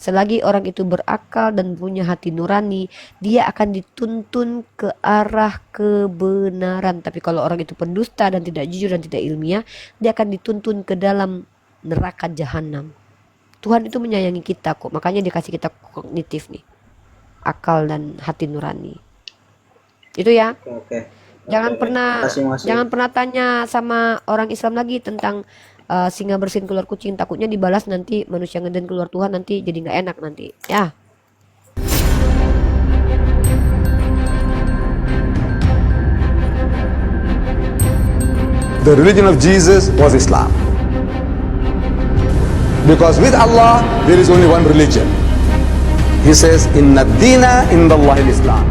Selagi orang itu berakal dan punya hati nurani, dia akan dituntun ke arah kebenaran. Tapi kalau orang itu pendusta dan tidak jujur dan tidak ilmiah, dia akan dituntun ke dalam neraka jahanam. Tuhan itu menyayangi kita kok, makanya dia kasih kita kognitif nih, akal dan hati nurani. Itu ya. Oke. Jangan pernah Makasih Mas. jangan pernah tanya sama orang Islam lagi tentang singa bersin keluar kucing, takutnya dibalas nanti manusia ngeden keluar Tuhan, nanti jadi nggak enak nanti ya. The religion of Jesus was Islam. Because with Allah, there is only one religion. He says, Inna dina indallahi al-Islam.